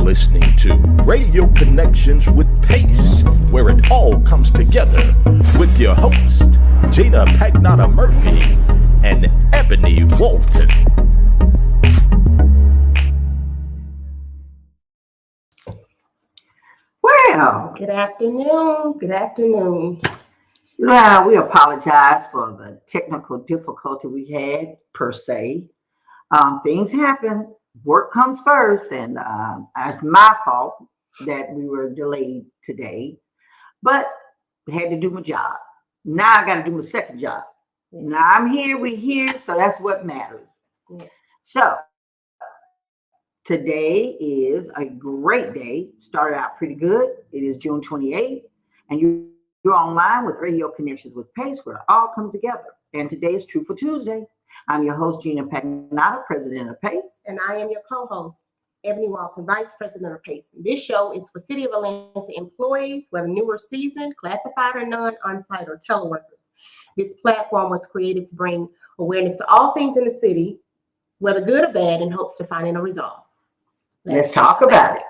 listening to Radio Connections with Pace, where it all comes together with your host, Gina Pagnotta Murphy and Ebony Walton. Well, good afternoon. Good afternoon. Well, we apologize for the technical difficulty we had, per se. Things happen. Work comes first, and it's my fault that we were delayed today. But I had to do my job. Now I got to do my second job. Now I'm here, we're here, so that's what matters. So today is a great day. Started out pretty good. It is June 28th, and you're online with Radio Connections with Pace, where it all comes together. And today is Truthful Tuesday. I'm your host, Gina Pagnotta, president of Pace. And I am your co-host, Ebony Walton, vice president of Pace. This show is for City of Atlanta employees, whether new or seasoned, classified or none, on-site or teleworkers. This platform was created to bring awareness to all things in the city, whether good or bad, in hopes to finding a resolve. Let's talk about it.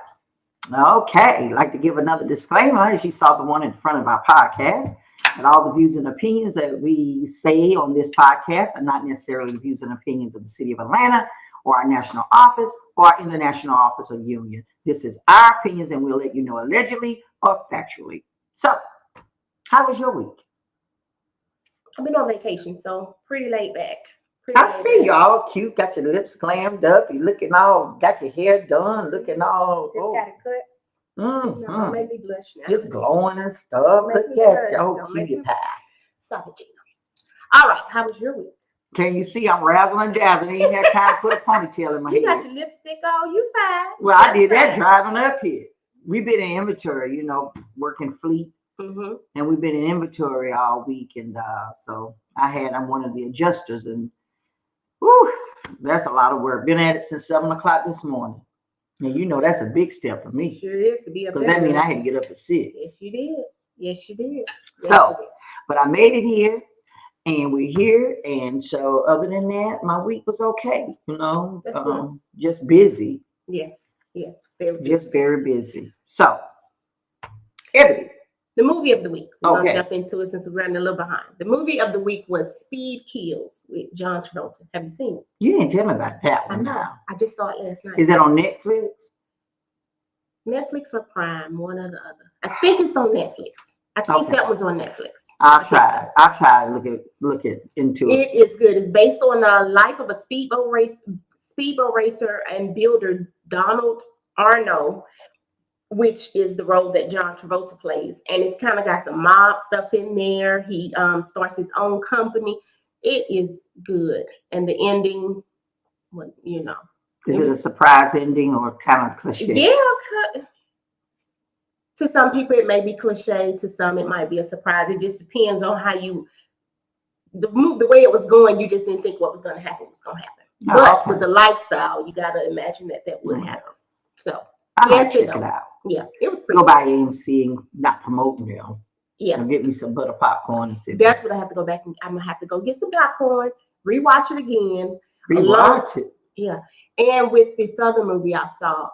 Okay, I'd like to give another disclaimer, as you saw the one in front of our podcast, that all the views and opinions that we say on this podcast are not necessarily the views and opinions of the City of Atlanta or our national office or our international office of union. This is our opinions, and we'll let you know allegedly or factually. So, how was your week? I've been on vacation, so pretty laid back. I see you all cute, got your lips clammed up, you looking all, got your hair done, looking all. Just got it cut. No, make me blush now. Just glowing and stuff. Look at your cutie pie. Stop it, Gina. All right, how was your week? Can you see I'm razzling and dazzling? Ain't had time to put a ponytail in my head. You got your lipstick on, you fine. Well, I did that driving up here. We've been in inventory, working fleet. Mm-hmm. And we've been in inventory all week. And so I'm one of the adjusters. And whew, that's a lot of work. Been at it since 7 o'clock this morning. And that's a big step for me. Sure is to be up there. Because that means I had to get up at 6. Yes, you did. Yes, you did. But I made it here. And we're here, and so other than that, my week was okay. That's good. Just busy. Yes, very busy. So, Ebony, the movie of the week. We're okay. Gonna jump into it since we're running a little behind. The movie of the week was Speed Kills with John Travolta. Have you seen it? You didn't tell me about that one. I know. I just saw it last night. Is that on Netflix? Netflix or Prime, one or the other. I think it's on Netflix. I think that was on Netflix. I'll try to look into it. It is good. It's based on the life of a speedboat racer and builder, Donald Arno, which is the role that John Travolta plays. And it's kind of got some mob stuff in there. He starts his own company. It is good. And the ending, Is it a surprise ending or kind of cliche? Yeah. To some people, it may be cliche. To some, it might be a surprise. It just depends on how the way it was going, you just didn't think what was going to happen was going to happen. But with the lifestyle, you got to imagine that would happen. So, I'll check it out. Yeah, it was pretty Go by AMC and not promoting them. Yeah. And get me some butter popcorn and sit That's what I have to go back and I'm going to have to go get some popcorn, rewatch it again. Rewatch it. Yeah. And with this other movie I saw,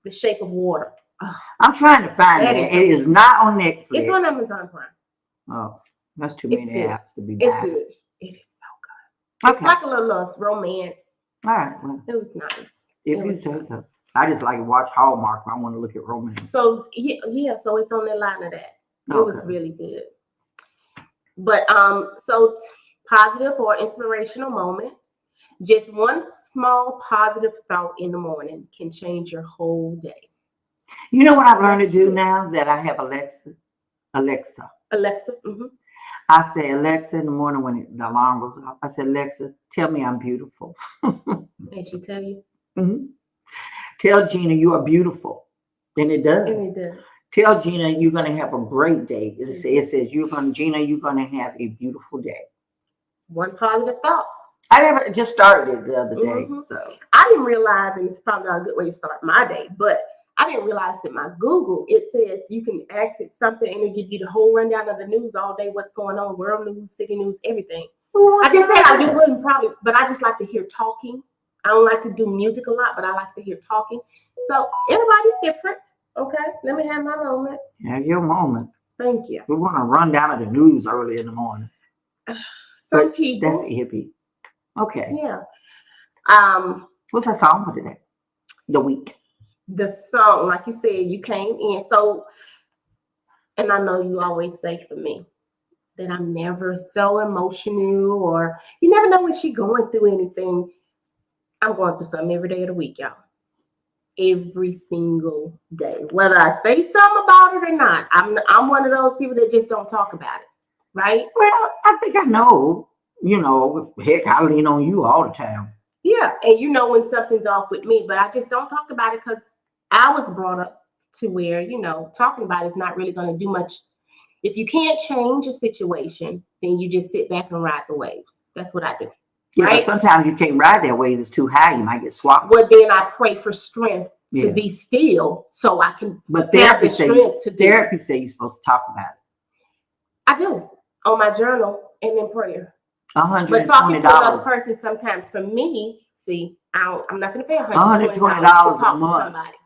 The Shape of Water. I'm trying to find it. It is not on Netflix. It's on Amazon Prime. Oh, that's too many apps to be bad. It's good. It is so good. Okay. It's like a little romance. All right. Well, it was nice. If you say so. I just like to watch Hallmark when I want to look at romance. So so it's on the line of that. It was really good. But so positive or inspirational moment. Just one small positive thought in the morning can change your whole day. You know what I've learned to do now that I have Alexa? Mm-hmm. I say, Alexa, in the morning when the alarm goes off, I say, Alexa, tell me I'm beautiful. And she tell you? Mm-hmm. Tell Gina you are beautiful. And it does. Tell Gina you're going to have a great day. It says, Gina, you're going to have a beautiful day. One positive thought. I just started it the other day. Mm-hmm. So I didn't realize, and it's probably not a good way to start my day, but I didn't realize that my Google, it says you can ask it something and it give you the whole rundown of the news all day, what's going on, world news, city news, everything. I just said I wouldn't probably, but I just like to hear talking. I don't like to do music a lot, but I like to hear talking. So everybody's different. Okay, let me have my moment. Have your moment. Thank you. We want to run down to the news early in the morning. Some But people. that's hippie. Okay. Yeah. What's our song for today? The week. The song, like you said, you came in. So, and I know you always say for me that I'm never so emotional, or you never know when she's going through anything. I'm going through something every day of the week, y'all. Every single day, whether I say something about it or not. I'm one of those people that just don't talk about it, right? Well, I think I know. You know, heck, I lean on you all the time. Yeah, and you know when something's off with me, but I just don't talk about it because I was brought up to where, you know, talking about it is not really going to do much. If you can't change a situation, then you just sit back and ride the waves. That's what I do. Yeah, right? but sometimes you can't ride that waves. It's too high. You might get swamped. Well, then I pray for strength to Yeah. be still so I can But have therapy the say strength to do it. therapy say you're supposed to talk about it. I do on my journal and in prayer. $120. But talking to another person sometimes for me, see, I'm not going to pay $120 to $120 talk a to month. somebody.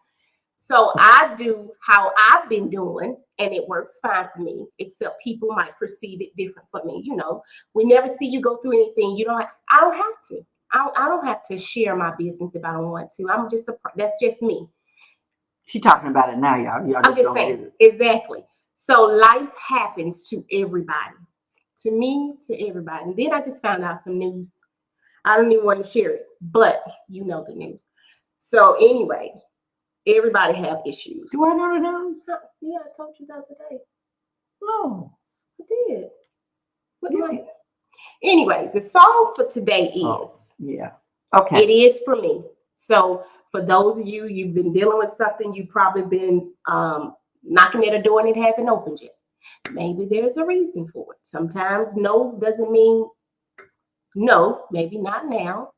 So I do how I've been doing, and it works fine for me, except people might perceive it different for me. You know, we never see you go through anything. I don't have to. I don't have to share my business if I don't want to. That's just me. She's talking about it now, y'all. Y'all I'm just don't saying, get it. exactly. So life happens to everybody. To me, to everybody. And then I just found out some news. I don't even want to share it, but you know the news. So anyway, everybody have issues. Do I know the news? Yeah, I told you the other day. No. I did. What Yeah. am I? Anyway, the song for today is Yeah. Okay. It Is For Me. So for those of you, you've been dealing with something, you've probably been knocking at a door and it hasn't opened yet. Maybe there's a reason for it. Sometimes no doesn't mean no, maybe not now,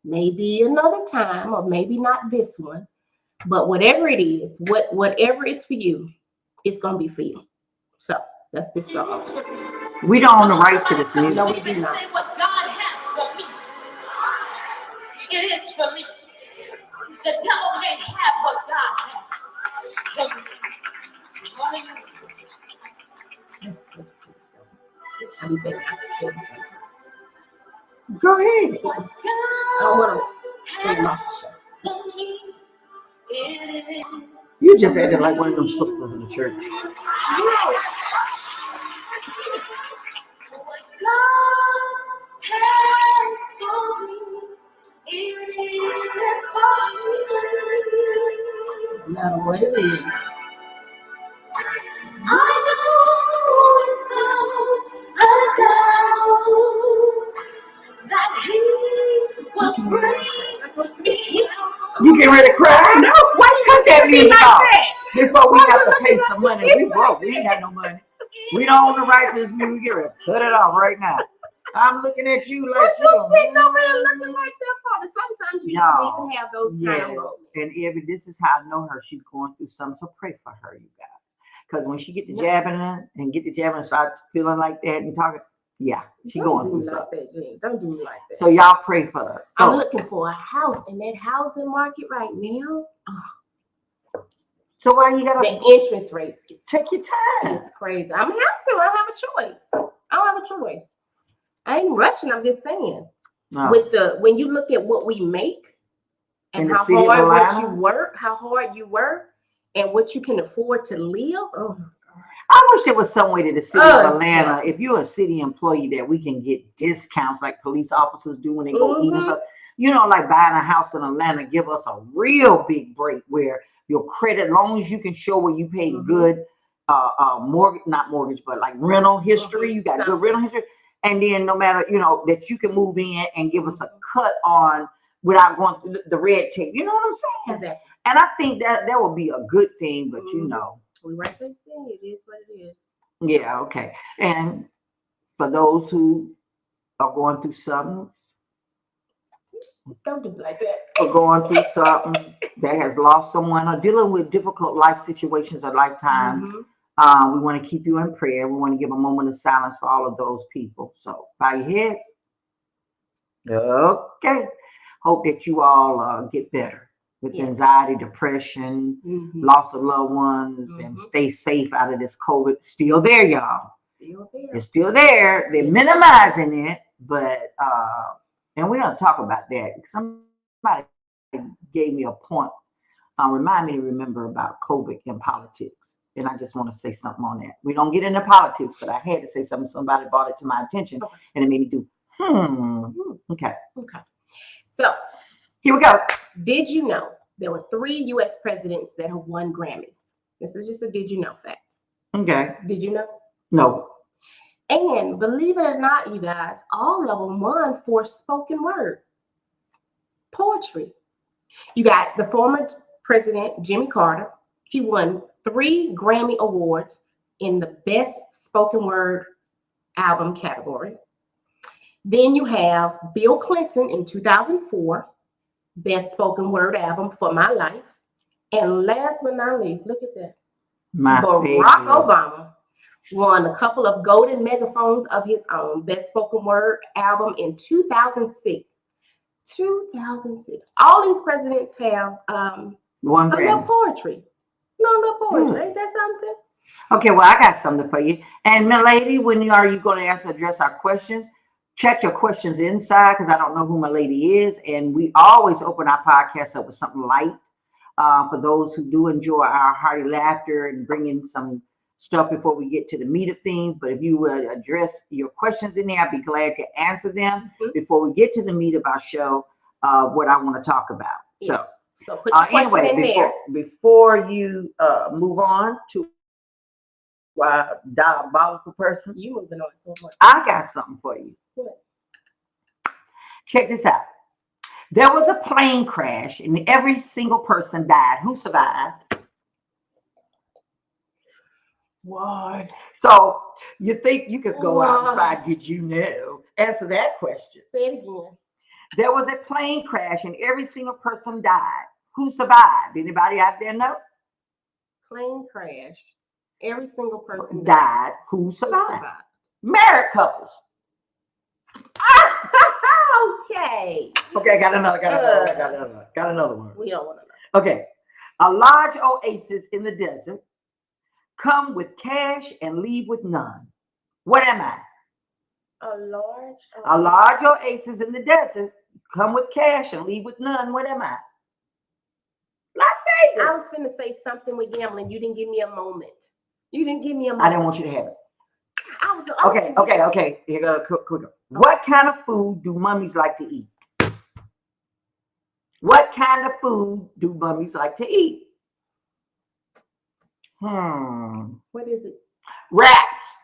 maybe another time, or maybe not this one. But whatever it is, whatever is for you, it's gonna be for you. So that's this song. We don't own the rights to this music. No, we do not. What God has for me, it is for me. The devil can't have what God has for me. Hallelujah. I be thinking I can sing sometimes. Go ahead. What I don't God want to sing off the show. for me, it is. You just acted like one of them sisters in the church. What God has for me, it is for me. No matter what it is. I know without a doubt that He will bring me out. You getting ready to cry? No, Why you cut that music like off? that? Before we have to pay some money. We broke. We ain't got no money. We don't own the rights to this music. We get ready to cut it off right now. I'm looking at you like What you sitting over here looking like that for? Sometimes you just need to have those kind of moments. And Evie, this is how I know her. She's going through something. So pray for her, you guys. Because when she get the jabbing and start feeling like that and talking, yeah, she's going through something. Like that, Jean. Don't do me like that. So y'all pray for her. So, I'm looking for a house in that housing market right now. so why you gotta The interest rates is take your time? it's crazy. I'm have to. I don't have a choice. I don't have a choice. I ain't rushing. I'm just saying. No. When you look at what we make In and the how city of hard Atlanta? you work, and what you can afford to live. Oh, I wish there was some way that the city of Atlanta, yeah. if you're a city employee, that we can get discounts like police officers do when they go eat and stuff. You know, like buying a house in Atlanta, give us a real big break where your credit, long as you can show where you paid good mortgage, not mortgage, but like rental history, you got good rental history. And then no matter, you know, that you can move in and give us a cut on without going through the red tape. You know what I'm saying? exactly. And I think that would be a good thing, but you know. We right there saying it is what it is. Yeah, okay. And for those who are going through something, Don't do it like that. or going through something that has lost someone or dealing with difficult life situations or lifetimes, we want to keep you in prayer. We want to give a moment of silence for all of those people. So bow your heads. Okay. Hope that you all get better with Yes. anxiety, depression, Mhm. loss of loved ones, and stay safe out of this COVID. Still there, y'all. Still there. It's still there. They're minimizing it, but and we're gonna talk about that. Somebody gave me a point. Remind me to remember about COVID and politics. And I just want to say something on that. We don't get into politics, but I had to say something. Somebody brought it to my attention, and it made me do, Okay. Okay. So Here we go. did you know there were 3 U.S. presidents that have won Grammys? This is just a did you know fact. Okay. Did you know? No. And believe it or not, you guys, all of them won for spoken word poetry. You got the former President Jimmy Carter. He won 3 Grammy Awards in the Best Spoken Word Album category. Then you have Bill Clinton in 2004, Best Spoken Word Album for My Life. And last but not least, look at that. Barack Obama won a couple of golden megaphones of his own, Best Spoken Word Album in 2006. 2006. All these presidents have One a little Grammy. poetry. No, a little poetry. Ain't that something? Okay, well, I got something for you. And milady, when are you going to address our questions? Check your questions inside, because I don't know who milady is. And we always open our podcast up with something light for those who do enjoy our hearty laughter and bring in some stuff before we get to the meat of things. But if you would address your questions in there, I'd be glad to answer them before we get to the meat of our show, what I want to talk about. Yeah. So put your question in there. Before you move on to diabolical person, You moving on so much. I got something for you. What? Check this out. There was a plane crash and every single person died. Who survived? What? So you think you could go out and try, did you know? Answer that question. Say it again. There was a plane crash and every single person died. Who survived? Anybody out there know? Plane crash. Every single person Died. Who survived? survived. Married couples. Okay. Okay, got another one. We don't want to know. Okay. A large oasis in the desert. Come with cash and leave with none. What am I? A large oasis in the desert. Come with cash and leave with none. What am I? Las Vegas. I was finna say something with gambling. You didn't give me a moment. I didn't want you to have it. I was Okay. Here go quicker. What kind of food do mummies like to eat? What kind of food do mummies like to eat? What is it? Rats.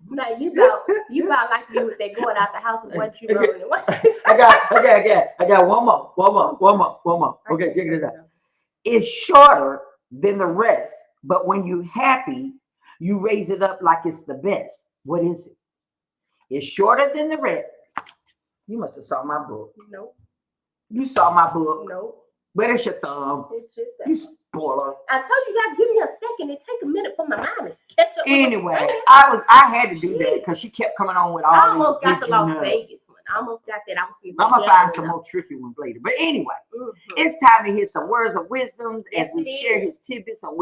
No, you about like you with that going out the house and what you rolling. I got one more. Okay, check this out. It's shorter than the rest, but when you're happy, you raise it up like it's the best. What is it? It's shorter than the rest. You must have saw my book. Nope. You saw my book. Nope. Where's your thumb? It's just that. You spoiler. I told you guys give me a second. It take a minute for my mind to catch up. Anyway, I had to do that because she kept coming on with all I almost these got the Las Vegas one. I almost got that. I'm gonna find some more tricky ones later. But anyway, it's time to hear some words of wisdom as we share his tidbits on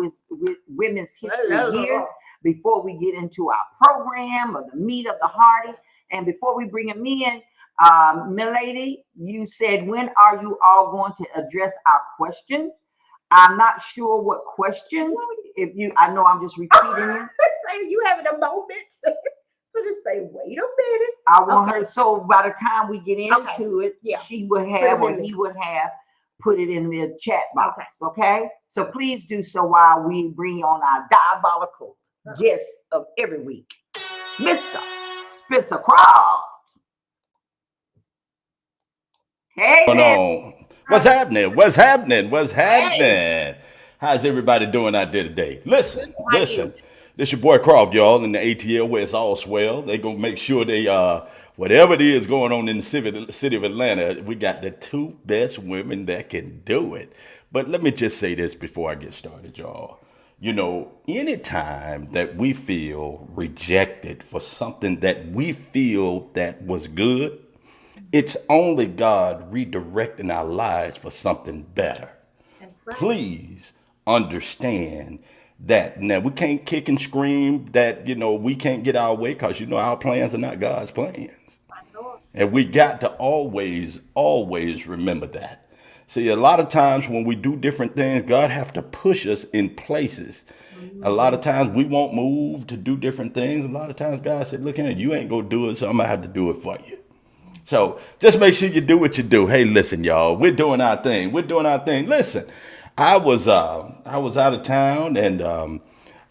women's history here before we get into our program or the meat of the hearty. And before we bring him in, milady, you said, when are you all going to address our questions? I'm not sure what questions. I know I'm just repeating it. Say you having a moment. So just say, wait a minute. I want her. So by the time we get into it, she would have or he would have put it in the chat box. Okay. So please do so while we bring on our diabolical guest of every week, Mr. Spencer Cross. Hey, man. What's happening? What's happening? How's everybody doing out there today? Listen. This your boy Croft, y'all, in the ATL where it's all swell. They gonna make sure they whatever it is going on in the city of Atlanta, we got the 2 best women that can do it. But let me just say this before I get started, y'all. You know, anytime that we feel rejected for something that we feel that was good, It's only God redirecting our lives for something better. That's right. Please understand that. Now, we can't kick and scream that, we can't get our way because, our plans are not God's plans. My Lord. And we got to always, always remember that. See, a lot of times when we do different things, God have to push us in places. A lot of times we won't move to do different things. A lot of times God said, look at you ain't going to do it, so I'm going to have to do it for you. So just make sure you do what you do. Hey, listen, y'all, we're doing our thing. We're doing our thing. Listen, I was out of town and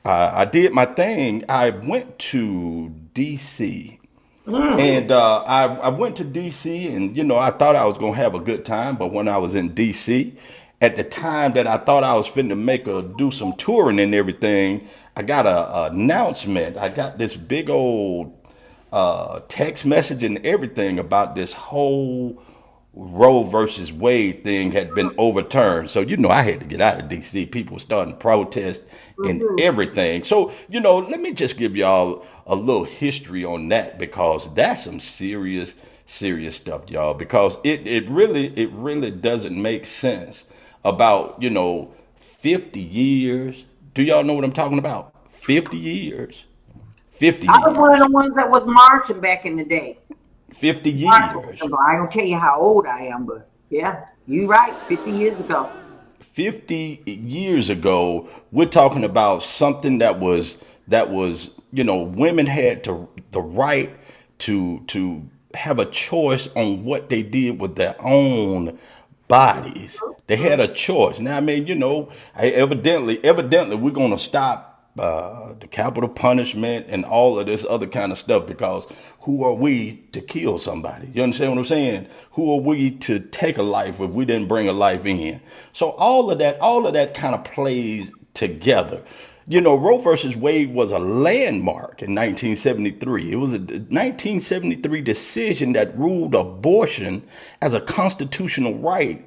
I did my thing. I went to DC. And I went to DC and, I thought I was going to have a good time. But when I was in DC, at the time that I thought I was finna do some touring and everything, I got a announcement. I got this big old text message and everything about this whole Roe versus Wade thing had been overturned. So, I had to get out of DC. People were starting to protest and everything. So, let me just give y'all a little history on that because that's some serious, serious stuff, y'all. Because it really doesn't make sense about, 50 years. Do y'all know what I'm talking about? 50 years. 50 I was one of years. the ones that was marching back in the day. 50 Marching. years. I don't tell you how old I am, but yeah, you right. 50 years ago. 50 years ago, we're talking about something that was women had the right to have a choice on what they did with their own bodies. They had a choice. Now, I mean, evidently, we're going to stop the capital punishment and all of this other kind of stuff because who are we to kill somebody? You understand what I'm saying? Who are we to take a life if we didn't bring a life in? So all of that kind of plays together. Roe versus Wade was a landmark in 1973. It was a 1973 decision that ruled abortion as a constitutional right.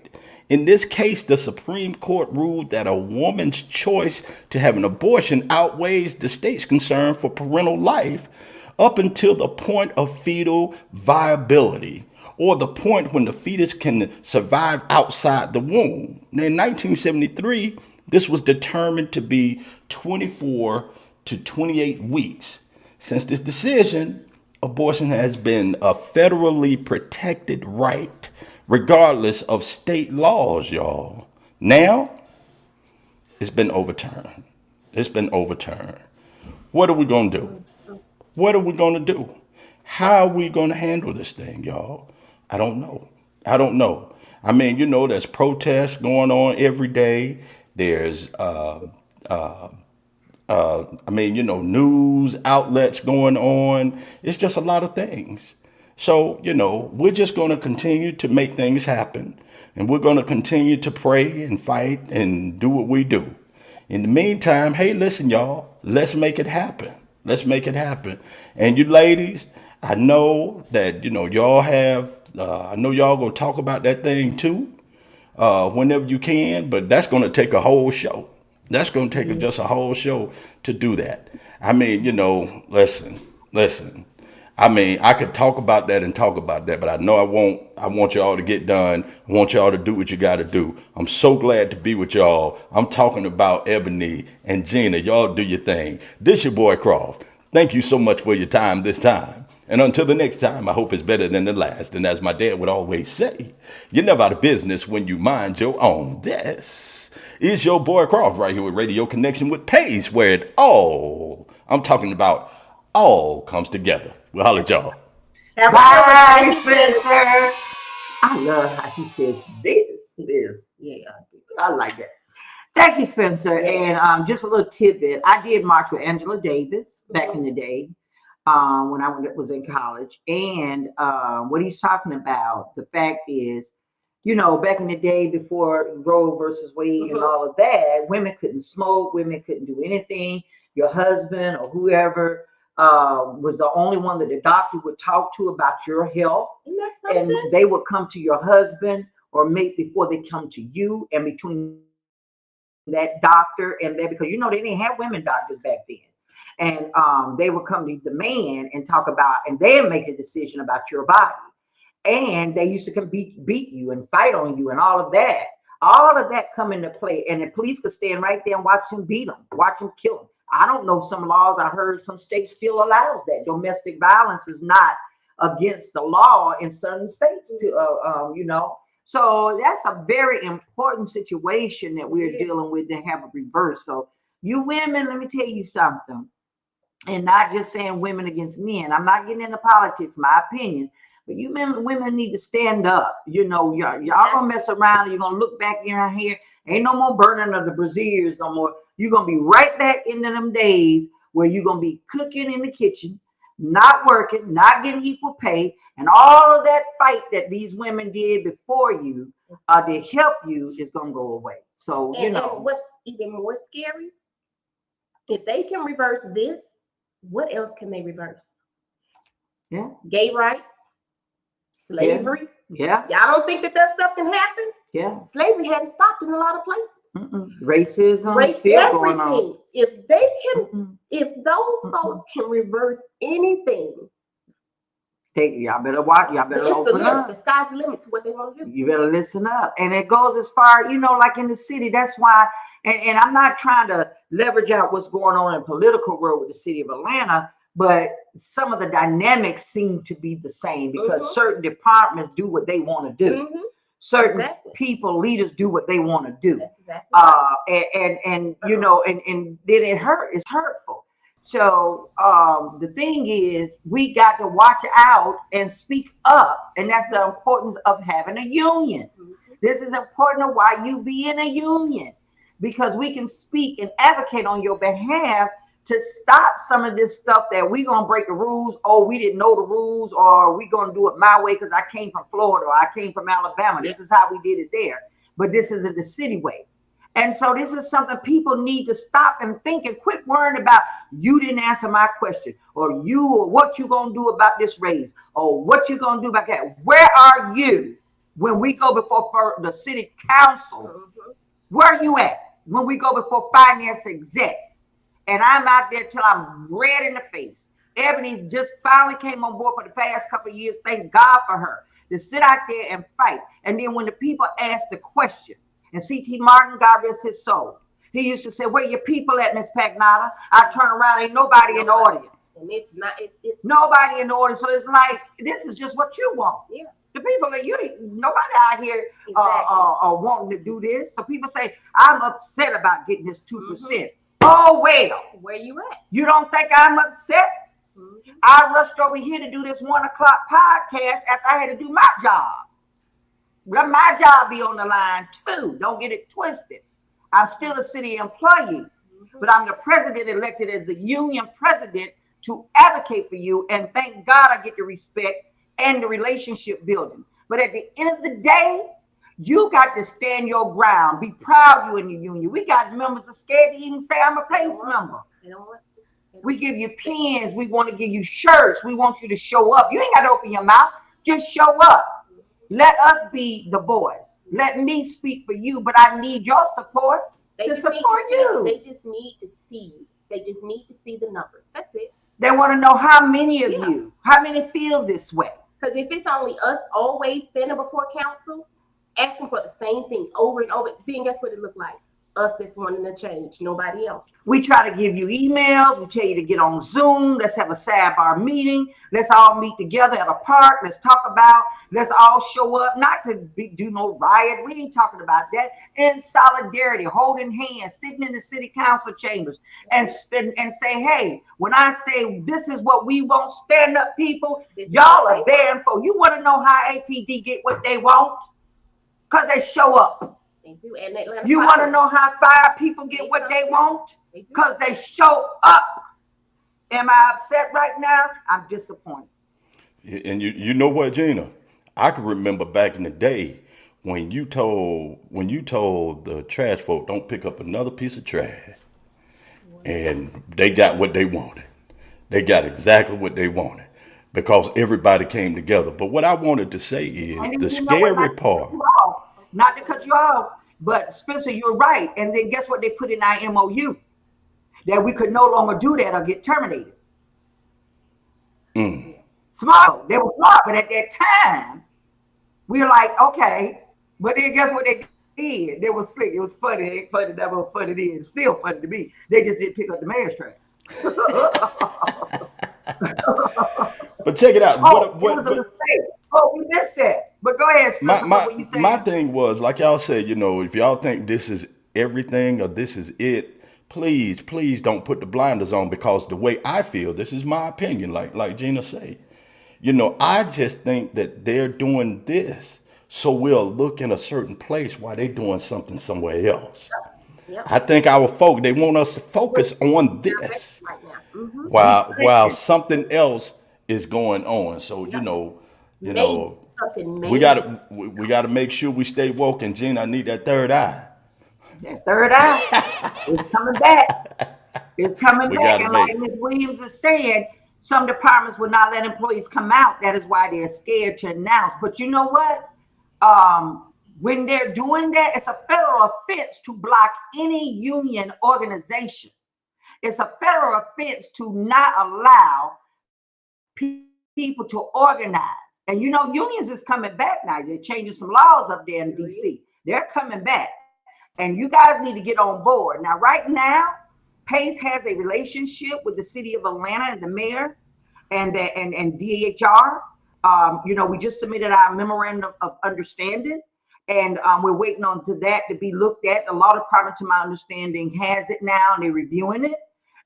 In this case, the Supreme Court ruled that a woman's choice to have an abortion outweighs the state's concern for parental life up until the point of fetal viability, or the point when the fetus can survive outside the womb. Now, in 1973, this was determined to be 24 to 28 weeks. Since this decision, abortion has been a federally protected right, regardless of state laws, y'all. Now, it's been overturned. It's been overturned. What are we going to do? What are we going to do? How are we going to handle this thing, y'all? I don't know. I don't know. I mean, there's protests going on every day. There's, news outlets going on. It's just a lot of things. So, we're just going to continue to make things happen. And we're going to continue to pray and fight and do what we do. In the meantime, hey, listen, y'all, let's make it happen. Let's make it happen. And you ladies, I know that, I know y'all going to talk about that thing too, whenever you can, but that's going to take a whole show. That's going to take just a whole show to do that. I mean, listen. I mean, I could talk about that and talk about that, but I know I won't. I want y'all to get done. I want y'all to do what you got to do. I'm so glad to be with y'all. I'm talking about Ebony and Gina. Y'all do your thing. This your boy Croft. Thank you so much for your time this time. And until the next time, I hope it's better than the last. And as my dad would always say, you're never out of business when you mind your own. This is your boy Croft right here with Radio Connection with Pace, where I'm talking about all comes together. We'll holler at y'all. Bye, Spencer. I love how he says this. Yeah, I like that. Thank you, Spencer. And just a little tidbit. I did march with Angela Davis back in the day when I was in college. And what he's talking about, the fact is, back in the day before Roe versus Wade and all of that, women couldn't smoke, women couldn't do anything. Your husband or whoever was the only one that the doctor would talk to about your health. And they would come to your husband or mate before they come to you, and between that doctor and that, because they didn't have women doctors back then. And they would come to the man and talk about, and they'd make a decision about your body. And they used to come beat you and fight on you and all of that. All of that come into play. And the police could stand right there and watch him beat them, watch him kill them. I don't know, some laws, I heard some states still allows that. Domestic violence is not against the law in certain states, to So that's a very important situation that we're dealing with, to have a reverse. So you women, let me tell you something. And not just saying women against men. I'm not getting into politics, my opinion. But you women need to stand up. Y'all gonna mess around and you're gonna look back in here. Ain't no more burning of the braziers no more. You're gonna be right back into them days where you're gonna be cooking in the kitchen, not working, not getting equal pay, and all of that fight that these women did before you to help you is gonna go away. So and what's even more scary, if they can reverse this, what else can they reverse? Yeah. Gay rights, slavery. Yeah. Y'all don't think that stuff can happen? Yeah. Slavery hadn't stopped in a lot of places. Racism, still everything. going on. If they can, if those folks can reverse anything, y'all better watch. Y'all better open up. The sky's the limit to what they want to do. You better listen up. And it goes as far, like in the city. That's why, and I'm not trying to leverage out what's going on in political world with the city of Atlanta, but some of the dynamics seem to be the same because certain departments do what they want to do. Certain people, leaders do what they want to do. That's exactly right. And then it's hurtful. So the thing is, we got to watch out and speak up. And that's the importance of having a union. This is important of why you be in a union, because we can speak and advocate on your behalf to stop some of this stuff that we gonna break the rules. Oh, we didn't know the rules, or we gonna do it my way because I came from Florida or I came from Alabama. This is how we did it there. But this isn't the city way. And so this is something people need to stop and think and quit worrying about. You didn't answer my question, or what you gonna do about this raise, or what you gonna do about that. Where are you when we go before the city council? Where are you at when we go before finance exec? And I'm out there till I'm red in the face. Ebony just finally came on board for the past couple of years. Thank God for her to sit out there and fight. And then when the people ask the question, and C.T. Martin, God rest his soul, he used to say, "Where your people at, Miss Pagnata?" I turn around, ain't nobody in the audience. And it's nobody in the audience. So it's like, this is just what you want. Yeah. The people that nobody out here wanting to do this. So people say, I'm upset about getting this 2%. Oh, well. Where you at? You don't think I'm upset? I rushed over here to do this 1 o'clock podcast after I had to do my job. Well, my job be on the line too. Don't get it twisted. I'm still a city employee, but I'm the president elected as the union president to advocate for you. And thank God I get the respect and the relationship building. But at the end of the day, you got to stand your ground. Be proud you in the union. We got members that are scared to even say I'm a place member. We give you pens. We want to give you shirts. We want you to show up. You ain't got to open your mouth. Just show up. Let us be the voice. Let me speak for you, but I need your support to support you. They just need to see. They just need to see the numbers. That's it. They want to know how many of you, how many feel this way. Because if it's only us always standing before council, asking for the same thing over and over, then guess what it looked like? Us that's wanting to change, nobody else. We try to give you emails. We tell you to get on Zoom. Let's have a sidebar meeting. Let's all meet together at a park. Let's talk about, let's all show up, not to do no riot. We ain't talking about that. In solidarity, holding hands, sitting in the city council chambers and say, hey, when I say this is what we want, stand up people, y'all are there. And for you want to know how APD get what they want? Because they show up. They do. And you want to know how fire people get what they want? Because they show up. Am I upset right now? I'm disappointed. And you know what, Gina? I can remember back in the day when you told the trash folk don't pick up another piece of trash, and they got what they wanted. They got exactly what they wanted because everybody came together. But what I wanted to say is the scary part. Not to cut you off, but Spencer, you're right. And then guess what they put in our MOU? That we could no longer do that or get terminated. Smart. They were smart, but at that time, we're like, okay, but then guess what they did? They was slick. It was funny. It ain't funny. That was funny. It is still funny to me. They just didn't pick up the mayor's trash. But check it out. Oh, it was a mistake. Oh, we missed that. But go ahead, my Spencer. What my were you my saying? thing was, like y'all said, if y'all think this is everything or this is it, please don't put the blinders on, because the way I feel, this is my opinion, like Gina said. I just think that they're doing this so we'll look in a certain place while they're doing something somewhere else. Yep. I think our folk, they want us to focus on this Right now. Mm-hmm. while something else is going on. So, Yep. you Maybe know, something we maybe. gotta make sure we stay woke. And Gina, I need that third eye. That third eye is coming back. It's coming We back. gotta And make. like Ms. Williams is saying, some departments will not let employees come out. That is why they're scared to announce. But you know what? When they're doing that, it's a federal offense to block any union organization. It's a federal offense to not allow people to organize. And unions is coming back now. They're changing some laws up there in DC. They're coming back. And you guys need to get on board. Now, right now, Pace has a relationship with the city of Atlanta and the mayor and DHR. We just submitted our memorandum of understanding, and we're waiting on to that to be looked at. The law department, to my understanding, has it now, and they're reviewing it.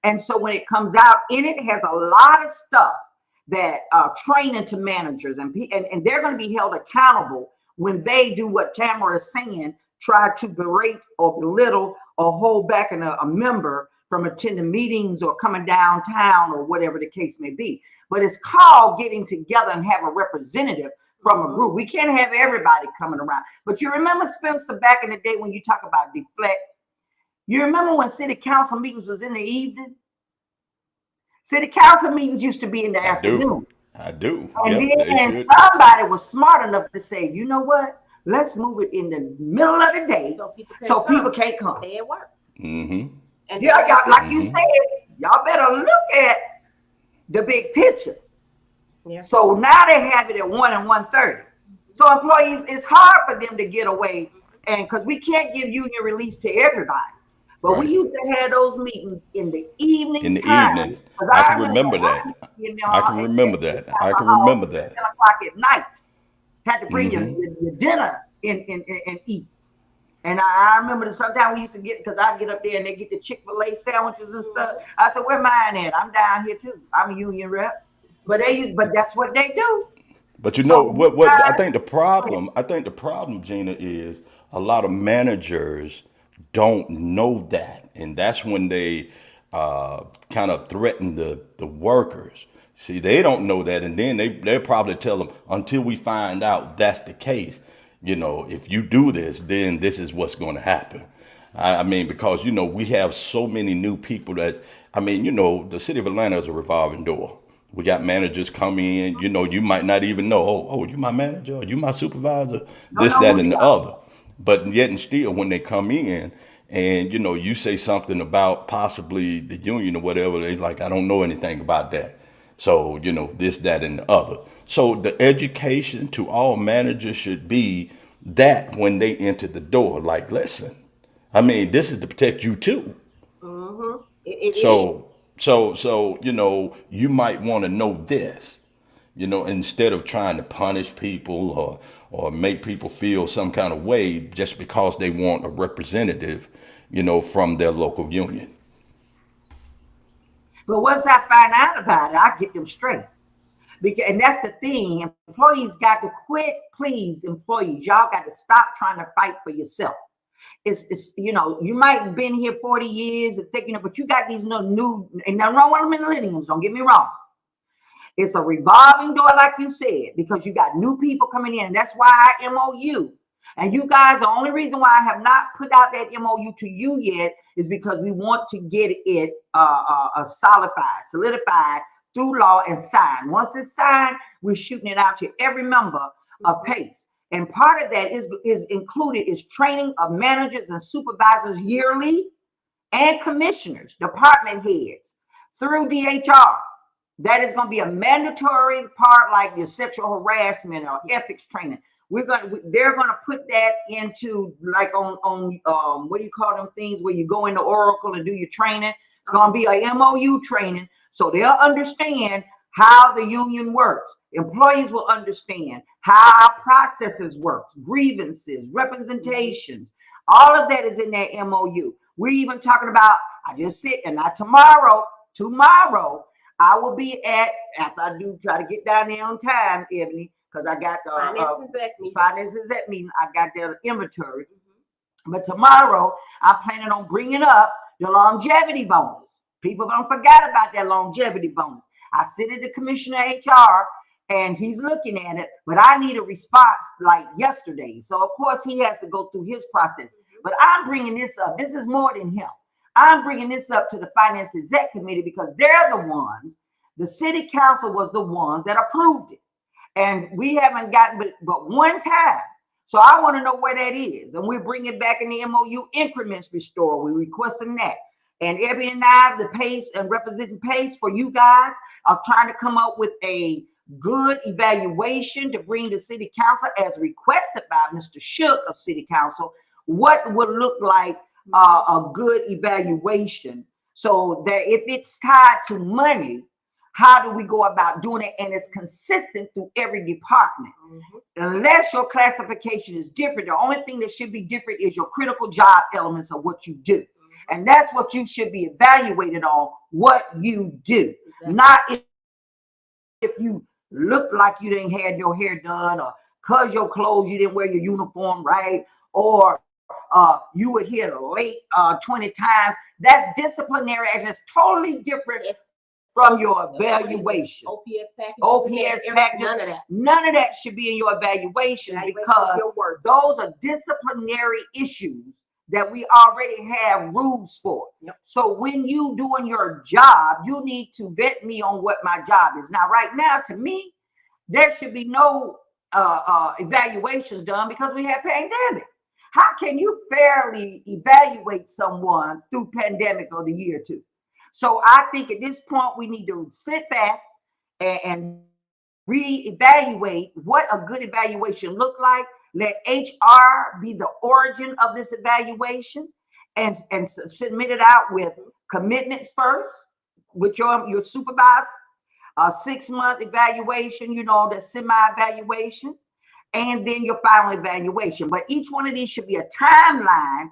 And so when it comes out, in it has a lot of stuff that training to managers, and they're going to be held accountable when they do what Tamara is saying, try to berate or belittle or hold back a member from attending meetings or coming downtown or whatever the case may be. But it's called getting together and have a representative from a group. We can't have everybody coming around. But you remember, Spencer, back in the day when you talk about deflect, you remember when city council meetings was in the evening? City council meetings used to be in the afternoon. I do. And Yep, they then should. somebody was smart enough to say, you know what? Let's move it in the middle of the day so people can't come. They at work. Mm-hmm. And y'all, like you said, y'all better look at the big picture. Yeah. So now they have it at 1 and 1:30. So employees, it's hard for them to get away, and because we can't give union release to everybody. But Right. we used to have those meetings in the evening In the time. evening. I can remember that. I can remember that. I can remember that. 10 o'clock at night. Had to bring Mhm. your dinner in and eat. And I remember that sometimes we used to get, because I get up there and they get the Chick-fil-A sandwiches and stuff. I said, where mine at? I'm down here too. I'm a union rep. But that's what they do. But you So know what I think the problem, Gina, is a lot of managers don't know that. And that's when they kind of threaten the workers. See, they don't know that, and then they'll probably tell them, until we find out that's the case, if you do this, then this is what's going to happen. I mean, because we have so many new people the city of Atlanta is a revolving door. We got managers coming in, you might not even know, oh, you my manager, or you my supervisor, this, that, and the other. But yet and still, when they come in and, you say something about possibly the union or whatever, they like, I don't know anything about that. So, this, that, and the other. So the education to all managers should be that when they enter the door, like, listen, I mean, this is to protect you too. Mm-hmm. It is. So, you might want to know this, instead of trying to punish people or make people feel some kind of way just because they want a representative, from their local union. But once I find out about it, I get them straight. And that's the thing. Employees got to quit. Please, employees, y'all got to stop trying to fight for yourself. It's you might have been here 40 years and thinking, but you got these new, and nothing wrong with them millennials, don't get me wrong. It's a revolving door, like you said, because you got new people coming in. And that's why I MOU. And you guys, the only reason why I have not put out that MOU to you yet is because we want to get it solidified through law and signed. Once it's signed, we're shooting it out to every member of PACE. And part of that is included is training of managers and supervisors yearly, and commissioners, department heads through DHR. That is going to be a mandatory part, like your sexual harassment or ethics training. They're gonna put that into like on what do you call them things where you go into Oracle and do your training. It's gonna be a MOU training, so they'll understand how the union works. Employees will understand how our processes work, grievances, representations. All of that is in that MOU. We're even talking about, I just said, and not tomorrow, I will be after I do try to get down there on time, Ebony, because I got finances at meeting. I got their inventory. But tomorrow, I'm planning on bringing up the longevity bonus. People don't forget about that longevity bonus. I sit at the commissioner of HR, and he's looking at it, but I need a response like yesterday. So, of course, he has to go through his process. But I'm bringing this up. This is more than him. I'm bringing this up to the Finance Exec Committee because they're the ones, the city council was the ones that approved it. And we haven't gotten but one time. So I want to know where that is. And we're bringing back in the MOU increments restore. We're requesting that. And Ebony and I, the PACE and representing PACE for you guys, are trying to come up with a good evaluation to bring to city council as requested by Mr. Shook of city council, what would look like a good evaluation so that if it's tied to money, how do we go about doing it? And it's consistent through every department. Unless your classification is different, the only thing that should be different is your critical job elements of what you do. And that's what you should be evaluated on, what you do. Not if you look like you didn't have your hair done, or cause your clothes, you didn't wear your uniform right, or you were here late 20 times. That's disciplinary action. It's totally different from your evaluation. OPS package. None of that should be in your evaluation because those are disciplinary issues that we already have rules for. So when you doing your job, you need to vet me on what my job is. Now, right now, to me, there should be no evaluations done because we have pandemic. How can you fairly evaluate someone through pandemic of the year two? So I think at this point, we need to sit back and reevaluate what a good evaluation look like. Let HR be the origin of this evaluation and submit it out with commitments first with your supervisor, a 6-month evaluation, the semi-evaluation, and then your final evaluation. But each one of these should be a timeline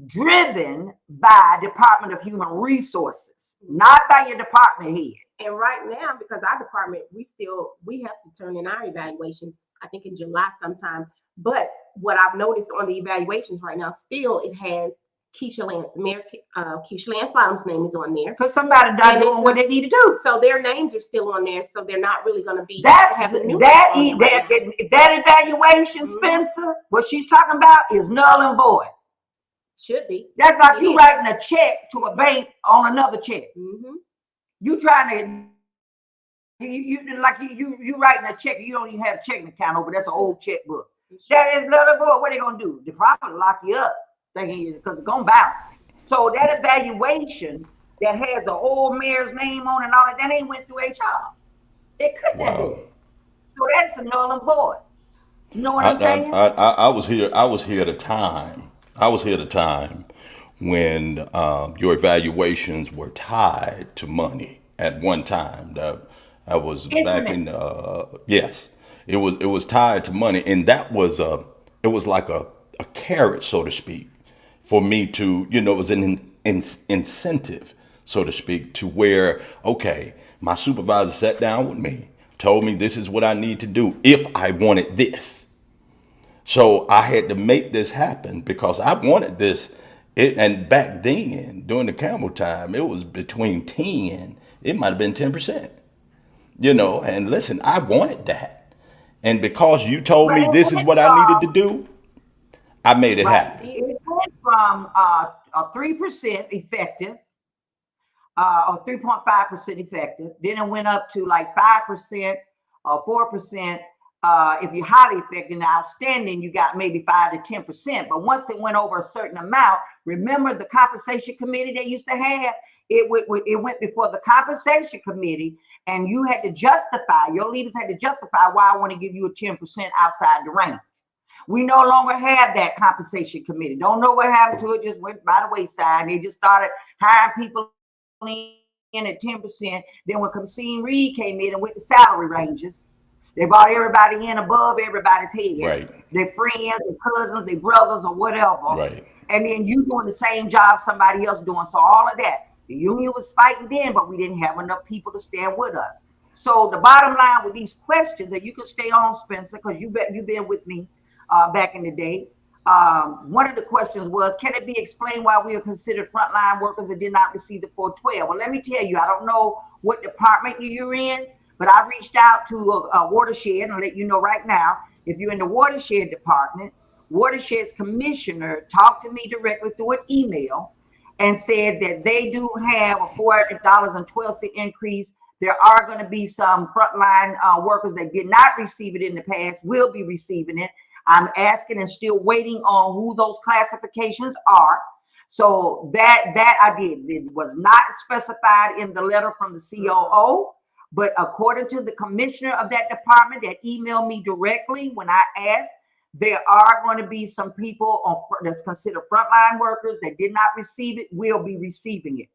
driven by Department of Human Resources, not by your department head. And right now, because our department, we have to turn in our evaluations, I think in July sometime. But what I've noticed on the evaluations right now, still it has Keisha Lance, Mayor Keisha Lance Bottom's name is on there. Because somebody not doing what they need to do. So their names are still on there, so they're not really going to be. That evaluation, Spencer, what she's talking about is null and void. Should be. That's like you writing a check to a bank on another check. You trying to you writing a check, you don't even have a checking account over. That's an old checkbook. That is null and void. What are they gonna do? They probably lock you up, thinking because it's gonna bounce. So that evaluation that has the old mayor's name on and all that ain't went through HR. It couldn't have been. So that's a null and void. You know what I'm saying? I was here at a time. I was here at a time when your evaluations were tied to money at one time. That was back in yes. It was tied to money, and it was like a carrot, so to speak, for me to, it was an incentive, so to speak, to where, okay, my supervisor sat down with me, told me this is what I need to do if I wanted this. So I had to make this happen because I wanted this. And back then, during the Campbell time, it was between 10, it might have been 10%, and listen, I wanted that. And because you told me this is what I needed to do, I made it happen. It went from a 3% effective, or 3.5% effective. Then it went up to like 5% or 4%. If you're highly effective and outstanding, you got maybe 5 to 10%. But once it went over a certain amount, remember the compensation committee they used to have? It went before the compensation committee, and you had to justify, your leaders had to justify why I want to give you a 10% outside the range. We no longer have that compensation committee. Don't know what happened to it. Just went by the wayside. They just started hiring people in at 10%. Then when Christine Reed came in and with the salary ranges, they brought everybody in above everybody's head. Right. Their friends, their cousins, their brothers, or whatever. Right. And then you doing the same job somebody else doing. So all of that. The union was fighting then, but we didn't have enough people to stand with us. So the bottom line with these questions, and you can stay on, Spencer, because you've been with me back in the day. One of the questions was, can it be explained why we are considered frontline workers that did not receive the 412? Well, let me tell you, I don't know what department you're in, but I reached out to a watershed and let you know right now, if you're in the watershed department, watershed's commissioner talked to me directly through an email and said that they do have a $400.12 increase. There are going to be some frontline workers that did not receive it in the past, will be receiving it. I'm asking and still waiting on who those classifications are. So that I did. It was not specified in the letter from the COO, but according to the commissioner of that department that emailed me directly when I asked, there are going to be some people that's considered frontline workers that did not receive it, will be receiving it.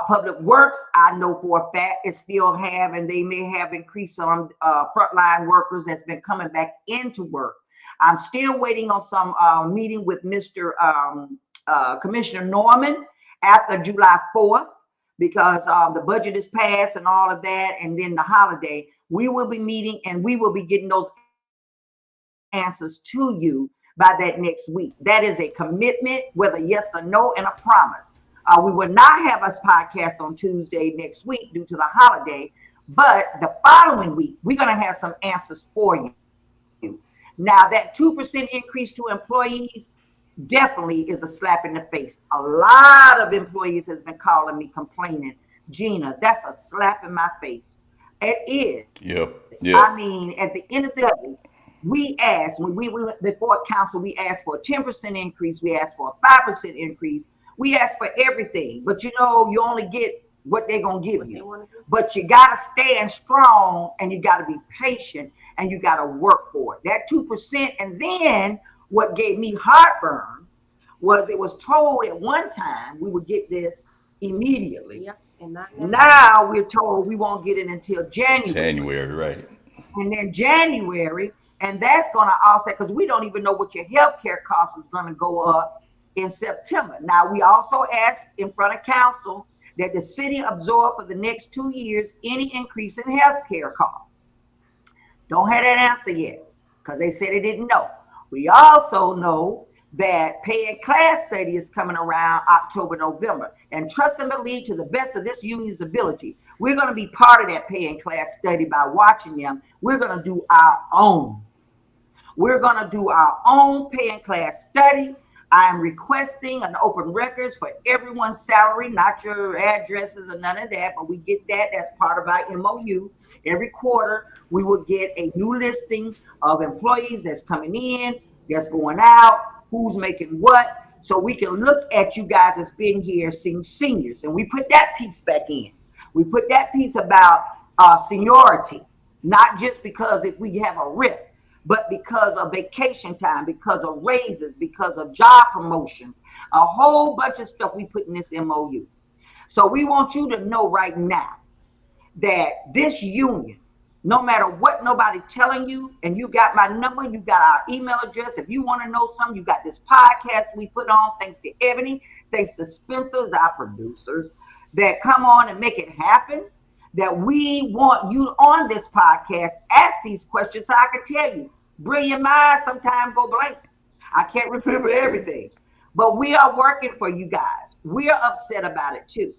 Public Works, I know for a fact, it still have, and they may have increased some frontline workers that's been coming back into work. I'm still waiting on some meeting with Mr. Commissioner Norman after July 4th, because the budget is passed and all of that, and then the holiday. We will be meeting and we will be getting those answers to you by that next week. That is a commitment, whether yes or no, and a promise. We will not have us podcast on Tuesday next week due to the holiday, but the following week, we're going to have some answers for you. Now, that 2% increase to employees definitely is a slap in the face. A lot of employees has been calling me complaining, Gina, that's a slap in my face. It is. Yep. I mean, at the end of the day, we asked, when we went before council, we asked for a 10% increase. We asked for a 5% increase. We asked for everything. But you know, you only get what they're going to give you. But you got to stand strong and you got to be patient and you got to work for it. That 2%. And then what gave me heartburn was it was told at one time we would get this immediately. Yep. And now we're told we won't get it until January. January, right. And then January, and that's going to offset because we don't even know what your health care cost is going to go up in September. Now, we also asked in front of council that the city absorb for the next 2 years any increase in health care costs. Don't have that answer yet because they said they didn't know. We also know that pay and class study is coming around October, November. And trust and believe to the best of this union's ability, we're going to be part of that pay and class study by watching them. We're going to do our own. We're going to do our own pay and class study. I am requesting an open records for everyone's salary, not your addresses or none of that, but we get that as part of our MOU. Every quarter, we will get a new listing of employees that's coming in, that's going out, who's making what, so we can look at you guys that's been here, seniors, and we put that piece back in. We put that piece about seniority, not just because if we have a RIP, but because of vacation time, because of raises, because of job promotions, a whole bunch of stuff we put in this MOU. So we want you to know right now that this union, no matter what nobody telling you, and you got my number, you got our email address. If you want to know something, you got this podcast we put on, thanks to Ebony, thanks to Spencer's, our producers, that come on and make it happen. That we want you on this podcast, ask these questions so I can tell you. Brilliant minds sometimes go blank. I can't remember everything. But we are working for you guys. We are upset about it too.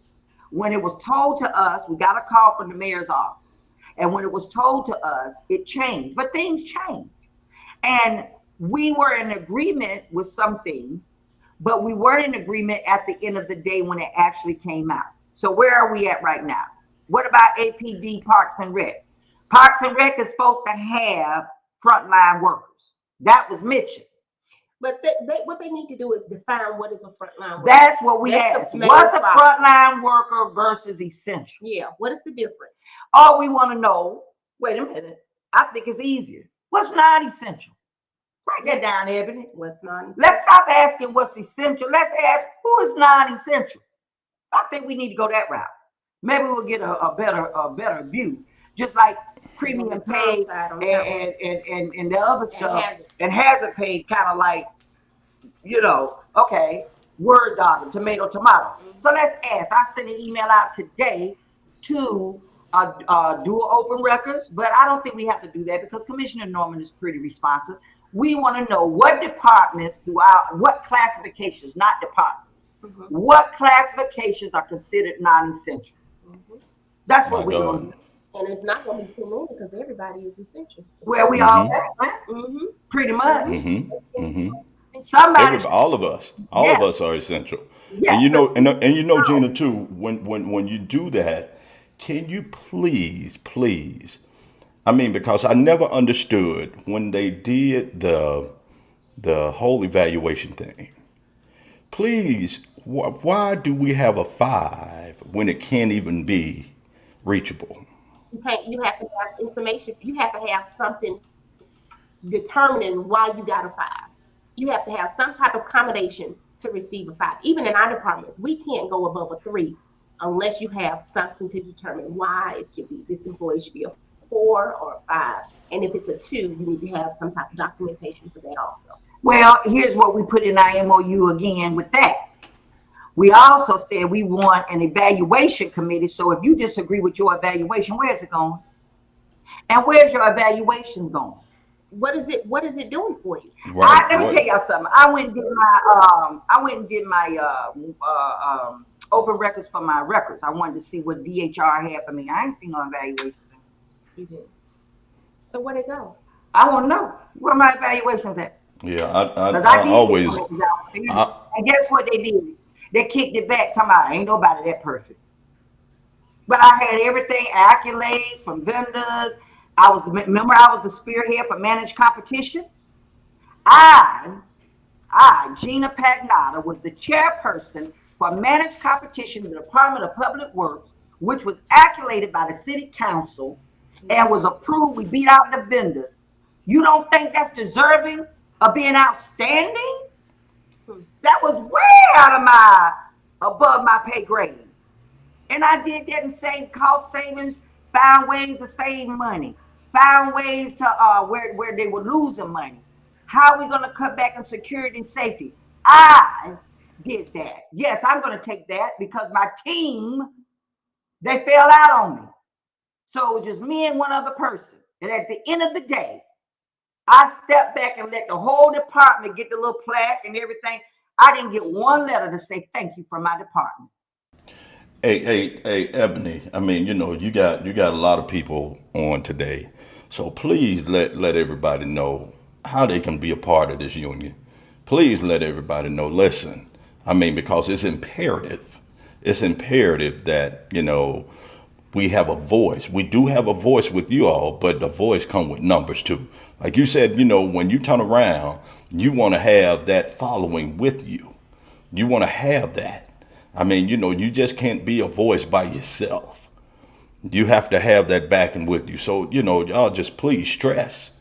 When it was told to us, we got a call from the mayor's office. And when it was told to us, it changed. But things change. And we were in agreement with some things, but we weren't in agreement at the end of the day when it actually came out. So where are we at right now? What about APD, Parks and Rec? Parks and Rec is supposed to have frontline workers. That was mentioned. But what they need to do is define what is a frontline worker. That's what we asked. What's a frontline worker versus essential? Yeah, what is the difference? All we want to know, wait a minute, I think it's easier. What's non-essential? Write that down, Ebony. What's non-essential? Let's stop asking what's essential. Let's ask who is non-essential. I think we need to go that route. Maybe we'll get a better view. Just like premium pay and the other stuff, and hazard pay, kind of like, okay, word doctor, tomato. So let's ask. I sent an email out today to dual open records, but I don't think we have to do that because Commissioner Norman is pretty responsive. We want to know what departments what classifications, not departments, what classifications are considered non-essential. That's what we're going to do. And it's not going to be too many because everybody is essential. Well, we all at, right? Pretty much. Somebody, all of us are essential. Yes. And you know, Gina, too, when you do that, can you please, I mean, because I never understood when they did the whole evaluation thing. Please, why do we have a 5 when it can't even be reachable? You have to have information. You have to have something determining why you got a 5. You have to have some type of accommodation to receive a 5. Even in our departments, we can't go above a 3 unless you have something to determine why it should be. This employee should be a 4 or a 5. And if it's a 2, you need to have some type of documentation for that also. Well, here's what we put in our MOU again with that. We also said we want an evaluation committee. So if you disagree with your evaluation, where's it going? And where's your evaluation going? What is it doing for you? Right. Let me tell y'all something. I went and did my open records for my records. I wanted to see what DHR had for me. I ain't seen no evaluations. You did. So where'd it go? I want to know where my evaluations at. Yeah, I always. And guess what they did? They kicked it back. Talking about ain't nobody that perfect. But I had everything, accolades from vendors. I was the spearhead for managed competition. I, Gina Pagnata, was the chairperson for managed competition in the Department of Public Works, which was accoladed by the city council and was approved. We beat out the vendors. You don't think that's deserving of being outstanding? That was way above my pay grade. And I did that and saved cost savings, found ways to save money, found ways to where they were losing money. How are we going to cut back on security and safety? I did that. Yes, I'm going to take that because my team, they fell out on me. So it was just me and one other person. And at the end of the day, I stepped back and let the whole department get the little plaque and everything. I didn't get one letter to say thank you from my department. Hey, Ebony. I mean, you got a lot of people on today, so please let everybody know how they can be a part of this union. Please let everybody know. Listen, I mean, because it's imperative. It's imperative that we have a voice. We do have a voice with you all, but the voice comes with numbers too. Like you said, when you turn around, you want to have that following with you. You want to have that. I mean, you just can't be a voice by yourself. You have to have that backing with you. So, y'all just please stress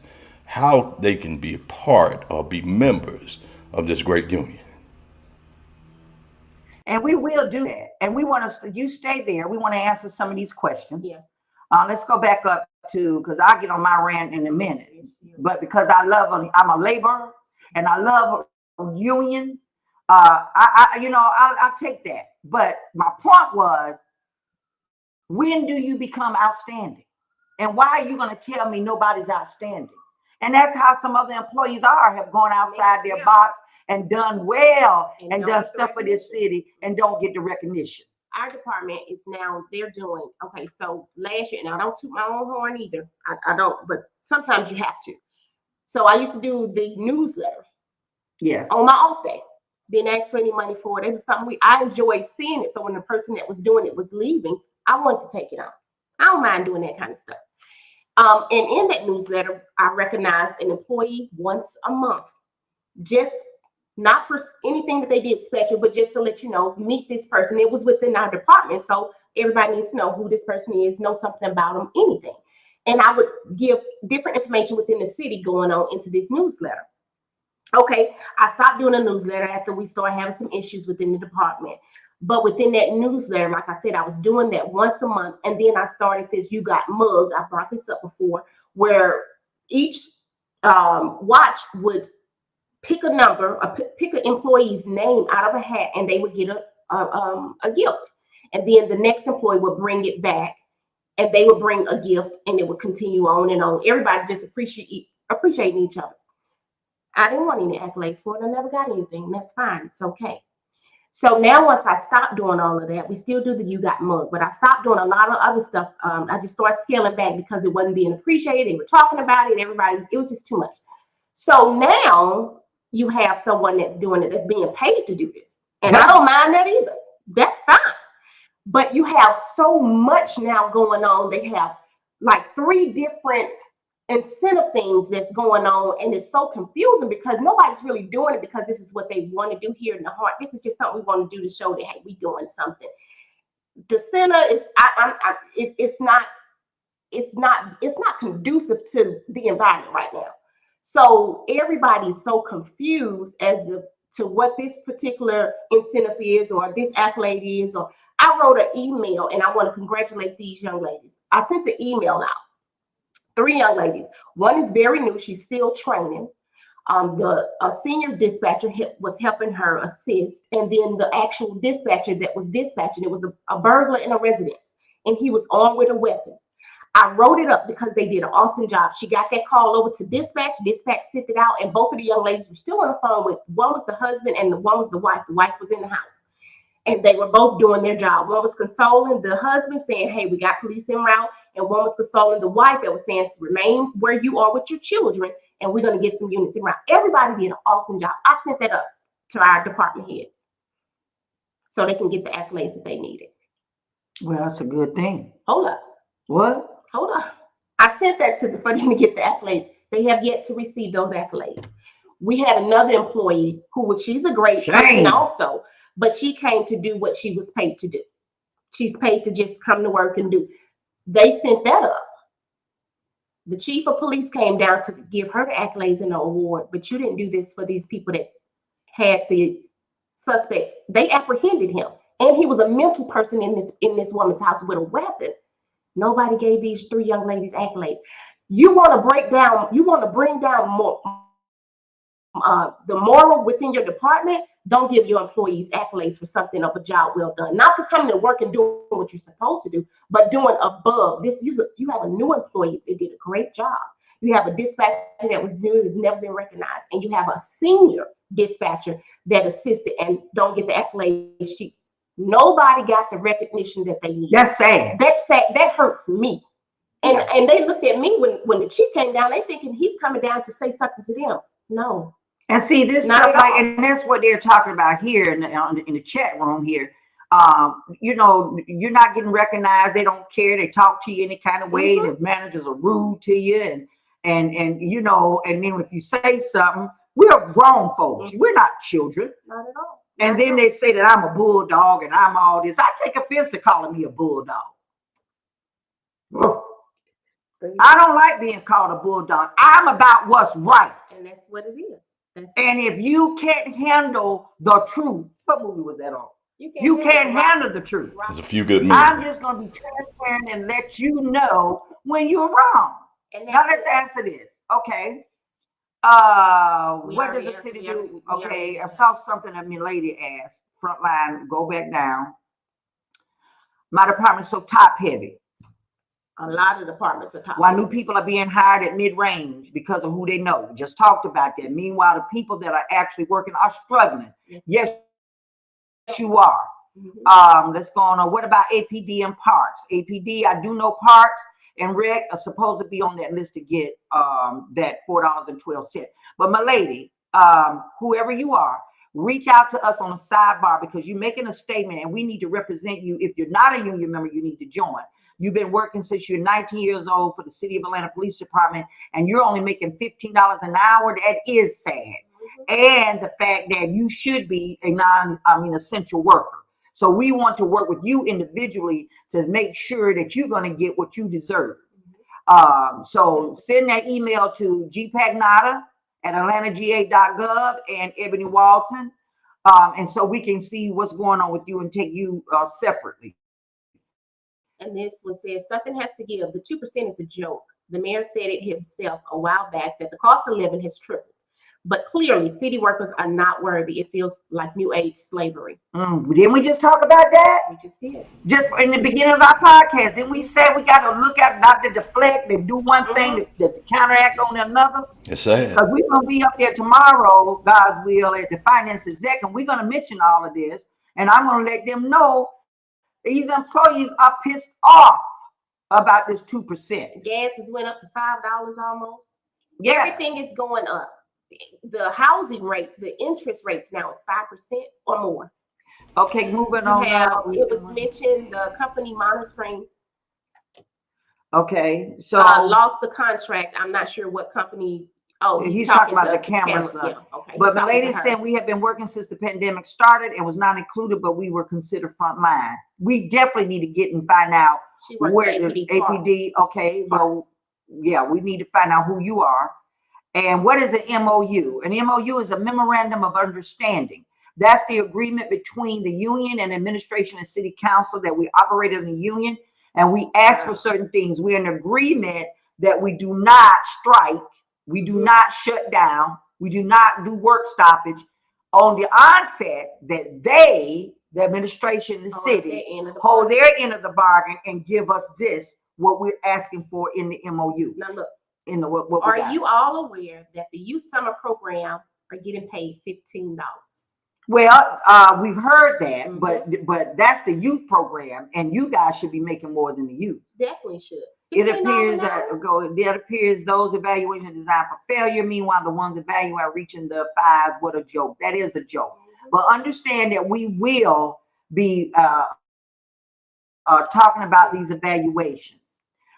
how they can be a part or be members of this great union. And we will do that. And we want to, you stay there. We want to answer some of these questions. Yeah. Let's go back up to, because I'll get on my rant in a minute. But because I'm a laborer and I love a union, I'll take that. But my point was, when do you become outstanding? And why are you going to tell me nobody's outstanding? And that's how some other employees have gone outside their box and done well and done stuff for this city and don't get the recognition. Our department is now, they're doing, okay, so last year, and I don't toot my own horn either. I don't, but sometimes you have to. So I used to do the newsletter. Yes. On my off day. Didn't ask for any money for it. It was something I enjoyed seeing it. So when the person that was doing it was leaving, I wanted to take it on. I don't mind doing that kind of stuff. And in that newsletter, I recognized an employee once a month, just not for anything that they did special, but just to let you know, meet this person. It was within our department. So everybody needs to know who this person is, know something about them, anything. And I would give different information within the city going on into this newsletter. Okay, I stopped doing a newsletter after we started having some issues within the department. But within that newsletter, like I said, I was doing that once a month. And then I started this You Got Mugged. I brought this up before, where each watch would pick a number, pick an employee's name out of a hat, and they would get a gift. And then the next employee would bring it back, and they would bring a gift, and it would continue on and on. Everybody just appreciating each other. I didn't want any accolades for it. I never got anything. That's fine. It's okay. So now, once I stopped doing all of that, we still do the You Got Mugged, but I stopped doing a lot of other stuff. I just started scaling back because it wasn't being appreciated. They were talking about it. It was just too much. So now you have someone that's doing it, that's being paid to do this. And I don't mind that either. That's fine. But you have so much now going on. They have like 3 different incentive things that's going on, and it's so confusing because nobody's really doing it because this is what they want to do here in the heart. This is just something we want to do to show that, hey, we doing something. The center is it's not conducive to the environment right now. So everybody's so confused as to what this particular incentive is, or this accolade is. Or I wrote an email, and I want to congratulate these young ladies. I sent the email out. 3 young ladies. One is very new. She's still training. The senior dispatcher was helping her assist. And then the actual dispatcher that was dispatching, it was a burglar in a residence, and he was armed with a weapon. I wrote it up because they did an awesome job. She got that call over to dispatch. Dispatch sent it out, and both of the young ladies were still on the phone with, one was the husband and one was the wife. The wife was in the house. And they were both doing their job. One was consoling the husband, saying, hey, we got police en route. And one was consoling the wife that was saying, remain where you are with your children, and we're going to get some units en route. Everybody did an awesome job. I sent that up to our department heads so they can get the accolades that they needed. Well, that's a good thing. Hold up. What? Hold up. I sent that for them to get the accolades. They have yet to receive those accolades. We had another employee she's a great person also, but she came to do what she was paid to do. She's paid to just come to work and do. They sent that up. The chief of police came down to give her the accolades and the award, but you didn't do this for these people that had the suspect. They apprehended him, and he was a mental person in this woman's house with a weapon. Nobody gave these 3 young ladies accolades. You want to bring down more the moral within your department. Don't give your employees accolades for something of a job well done. Not for coming to work and doing what you're supposed to do, but doing above this. You have a new employee that did a great job. You have a dispatcher that was new, has never been recognized, and you have a senior dispatcher that assisted and don't get the accolades. Nobody got the recognition that they need. That's sad. That's sad. That hurts me. And they looked at me when the chief came down. They thinking he's coming down to say something to them. No. And see this Not stuff, at all. and that's what they're talking about here in the chat room here. You're not getting recognized. They don't care. They talk to you any kind of way. The managers are rude to you, and then if you say something, we're grown folks. We're not children. Not at all. And then they say that I'm a bulldog and I'm all this. I take offense to calling me a bulldog. I don't like being called a bulldog. I'm about what's right. And that's what it is. And if you can't handle the truth, what movie was that on? You can't handle the truth. There's a few good movies. I'm just going to be transparent and let you know when you're wrong. And now let's answer this. Okay. What does the city do? Okay. I saw something that my lady asked. Frontline, go back down. My department's so top heavy. A lot of departments are top. Why new people are being hired at mid-range because of who they know. We just talked about that. Meanwhile, the people that are actually working are struggling. Yes, you are. Let's go on. What about APD and parts? APD, I do know parts and rec are supposed to be on that list to get that $4.12. But my lady, whoever you are, reach out to us on a sidebar because you're making a statement and we need to represent you. If you're not a union member, you need to join. You've been working since you're 19 years old for the City of Atlanta Police Department, and you're only making $15 an hour. That is sad. And the fact that you should be a essential worker. So we want to work with you individually to make sure that you're going to get what you deserve. So send that email to gpagnata at atlantagA.gov and Ebony Walton. And so we can see what's going on with you and take you separately. And this one says, something has to give. The 2% is a joke. The mayor said it himself a while back that the cost of living has tripled. But clearly, city workers are not worthy. It feels like new age slavery. Didn't we just talk about that? We just did. Just in the beginning of our podcast, didn't we say we got to look at, not to deflect, and do one thing to counteract on another? It's sad. Because we're going to be up there tomorrow, God's will, at the finance exec, and we're going to mention all of this. And I'm going to let them know these employees are pissed off about this 2%. Gas has went up to $5 almost. Yeah. Everything is going up. The housing rates, the interest rates now is 5% or more. Okay, moving on. It was mentioned the company monitoring. Okay, so lost the contract. I'm not sure what company. Oh, he's talking about the camera stuff. Yeah, okay. But the lady said we have been working since the pandemic started and was not included, but we were considered frontline. We definitely need to get and find out where the APD. Okay, well, yeah, we need to find out who you are. And what is an MOU? An MOU is a memorandum of understanding. That's the agreement between the union and administration and city council that we operate in the union. And we ask for certain things. We're in agreement that we do not strike. We do not shut down. We do not do work stoppage on the onset that they, the administration, the city, hold their end of the bargain and give us this, what we're asking for in the MOU. Now look. In the what are you all aware that the youth summer program are getting paid $15? Well, we've heard that, but that's the youth program, and you guys should be making more than the youth. Definitely should. It appears those evaluations designed for failure. Meanwhile, the ones evaluating are reaching the fives. What a joke! That is a joke. But understand that we will be talking about these evaluations.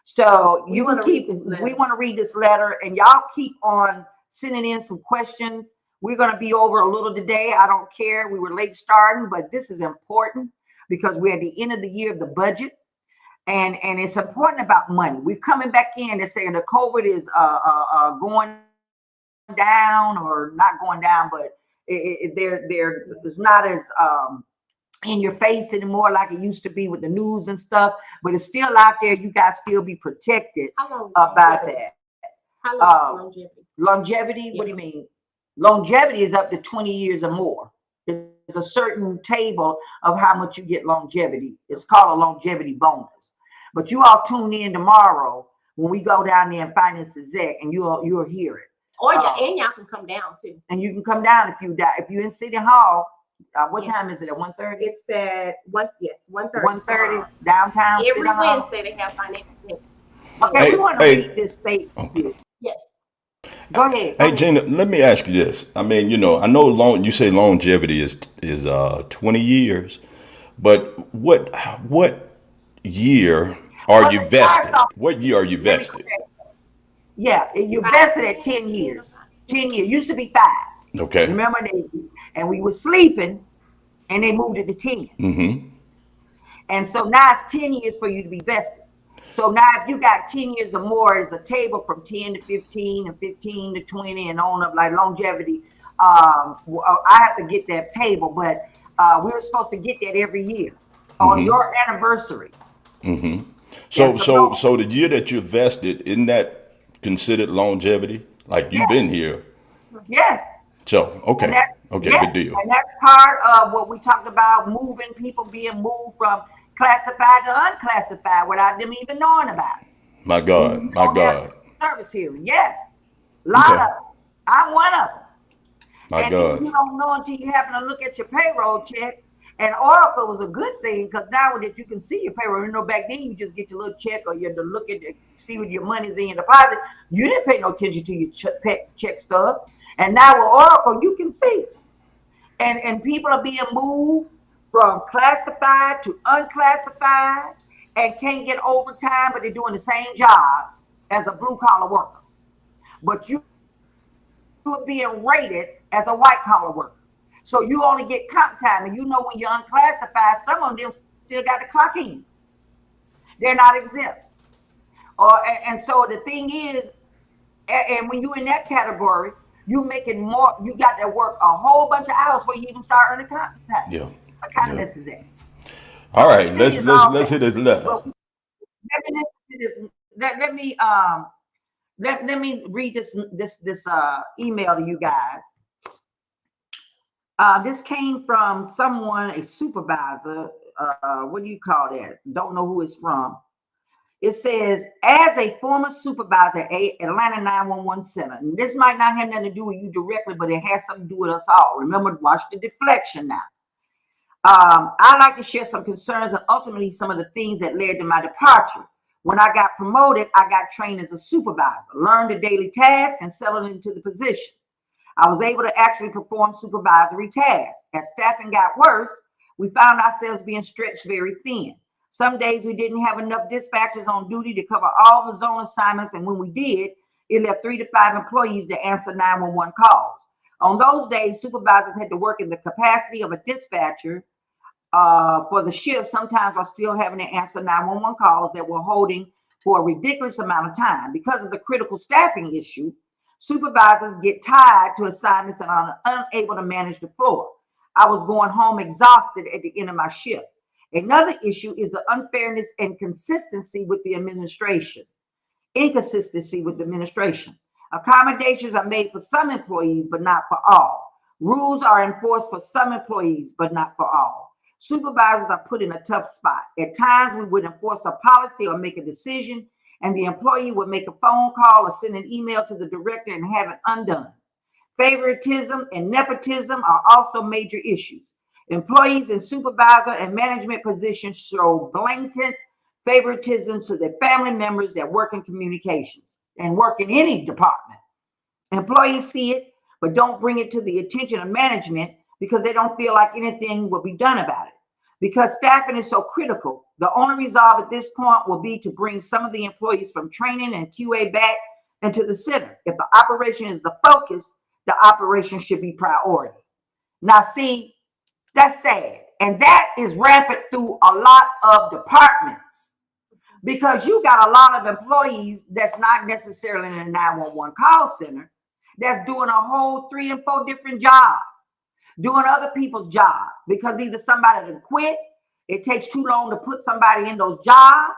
So we want to read this letter, and y'all keep on sending in some questions. We're going to be over a little today. I don't care. We were late starting, but this is important because we're at the end of the year of the budget, and it's important about money. We're coming back in and saying the COVID is going down or not going down, but there's not as in your face anymore like it used to be with the news and stuff, but it's still out there. You guys still be protected about that. How long is longevity? Longevity? Yeah. What do you mean? Longevity is up to 20 years or more. There's a certain table of how much you get longevity. It's called a longevity bonus. But you all tune in tomorrow when we go down there and finance exec, and you'll hear it. Or and y'all can come down too. And you can come down if you're in City Hall. What time is it? At 1:30? It's at 1:30. 1:30 downtown. Every Wednesday they have finance. Okay, we want to read this statement. Yes. Go ahead. Hey, Gina, let me ask you this. I mean, I know you say longevity is 20 years, but what year are you vested? What year are you vested? Yeah, you vested at 10 years. 10 years. Used to be 5. Okay. Remember, and we were sleeping, and they moved it to 10. Mm-hmm. And so now it's 10 years for you to be vested. So now if you got 10 years or more, it's a table from 10 to 15 and 15 to 20 and on up, like longevity. I have to get that table, but we were supposed to get that every year on your anniversary. Mm-hmm. So the year that you're vested, isn't that considered longevity? Like you've been here? Yes. So, okay, good deal. And that's part of what we talked about, moving people being moved from classified to unclassified without them even knowing about it. My God. Service hearing, yes. A lot of them. I'm one of them. My God. You don't know until you happen to look at your payroll check. And Oracle was a good thing because now that you can see your payroll, back then you just get your little check or you had to look at it, see what your money's in your deposit. You didn't pay no attention to your check stub. And now with Oracle, you can see. And people are being moved from classified to unclassified and can't get overtime, but they're doing the same job as a blue collar worker. But you are being rated as a white collar worker. So you only get comp time. And when you're unclassified, some of them still got to clock in. They're not exempt. And so the thing is, and when you're in that category, You making more, you got to work a whole bunch of hours before you even start earning comp time. Yeah. What kind of Yeah. mess is that? All So the right. city Let's is let's all let's that. hit this letter. But let me listen to this. Let me read this email to you guys. This came from someone, a supervisor. What do you call that? Don't know who it's from. It says, as a former supervisor at Atlanta 911 Center, and this might not have nothing to do with you directly, but it has something to do with us all. Remember, watch the deflection now. I like to share some concerns and ultimately some of the things that led to my departure. When I got promoted, I got trained as a supervisor, learned the daily tasks, and settled into the position. I was able to actually perform supervisory tasks. As staffing got worse, we found ourselves being stretched very thin. Some days we didn't have enough dispatchers on duty to cover all the zone assignments, and when we did, it left 3 to 5 employees to answer 911 calls. On those days, supervisors had to work in the capacity of a dispatcher for the shift. Sometimes are still having to answer 911 calls that were holding for a ridiculous amount of time. Because of the critical staffing issue, supervisors get tired to assignments and are unable to manage the floor. I was going home exhausted at the end of my shift. Another issue is the unfairness and consistency with the administration. Inconsistency with the administration. Accommodations are made for some employees, but not for all. Rules are enforced for some employees, but not for all. Supervisors are put in a tough spot. At times, we would enforce a policy or make a decision, and the employee would make a phone call or send an email to the director and have it undone. Favoritism and nepotism are also major issues. Employees in supervisor and management positions show blatant favoritism to their family members that work in communications and work in any department. Employees see it, but don't bring it to the attention of management because they don't feel like anything will be done about it. Because staffing is so critical, the only resolve at this point will be to bring some of the employees from training and QA back into the center. If the operation is the focus, the operation should be priority. Now, see, that's sad. And that is rampant through a lot of departments because you got a lot of employees that's not necessarily in a 911 call center that's doing a whole 3 and 4 different jobs, doing other people's jobs because either somebody done quit, it takes too long to put somebody in those jobs,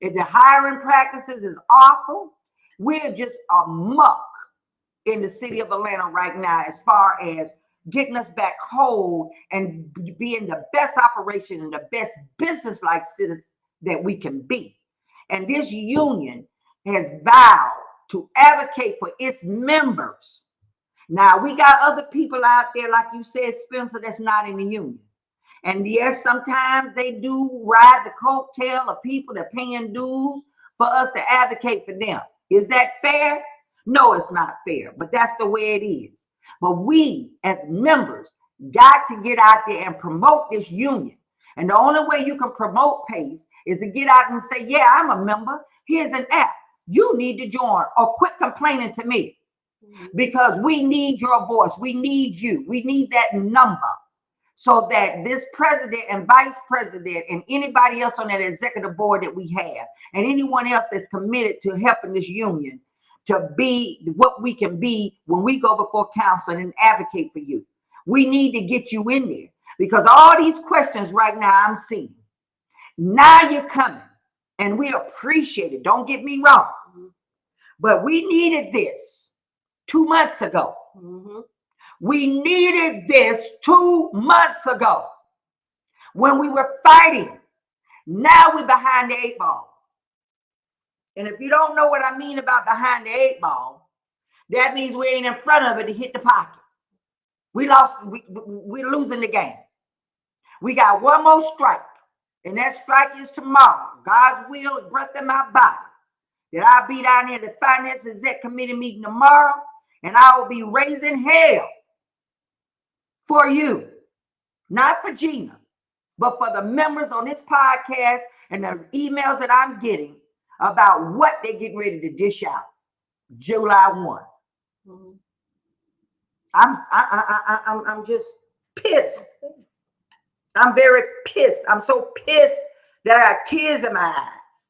if the hiring practices is awful. We're just a muck in the city of Atlanta right now as far as getting us back whole and being the best operation and the best business-like citizens that we can be. And this union has vowed to advocate for its members. Now, we got other people out there, like you said, Spencer, that's not in the union. And yes, sometimes they do ride the coattail of people that are paying dues for us to advocate for them. Is that fair? No, it's not fair, but that's the way it is. But we as members got to get out there and promote this union. And the only way you can promote PACE is to get out and say, yeah, I'm a member. Here's an app. You need to join or quit complaining to me because we need your voice. We need you. We need that number so that this president and vice president and anybody else on that executive board that we have and anyone else that's committed to helping this union to be what we can be when we go before council and advocate for you. We need to get you in there because all these questions right now I'm seeing. Now you're coming and we appreciate it. Don't get me wrong. But we needed this 2 months ago. We needed this 2 months ago when we were fighting. Now we're behind the 8 ball. And if you don't know what I mean about behind the 8 ball, that means we ain't in front of it to hit the pocket. We lost, we're losing the game. We got one more strike, and that strike is tomorrow. God's will, breath in my body. That I'll be down there at the Finance Exec Committee meeting tomorrow, and I will be raising hell for you. Not for Gina, but for the members on this podcast and the emails that I'm getting about what they're getting ready to dish out July 1. I'm just pissed. I'm very pissed. I'm so pissed that I have tears in my eyes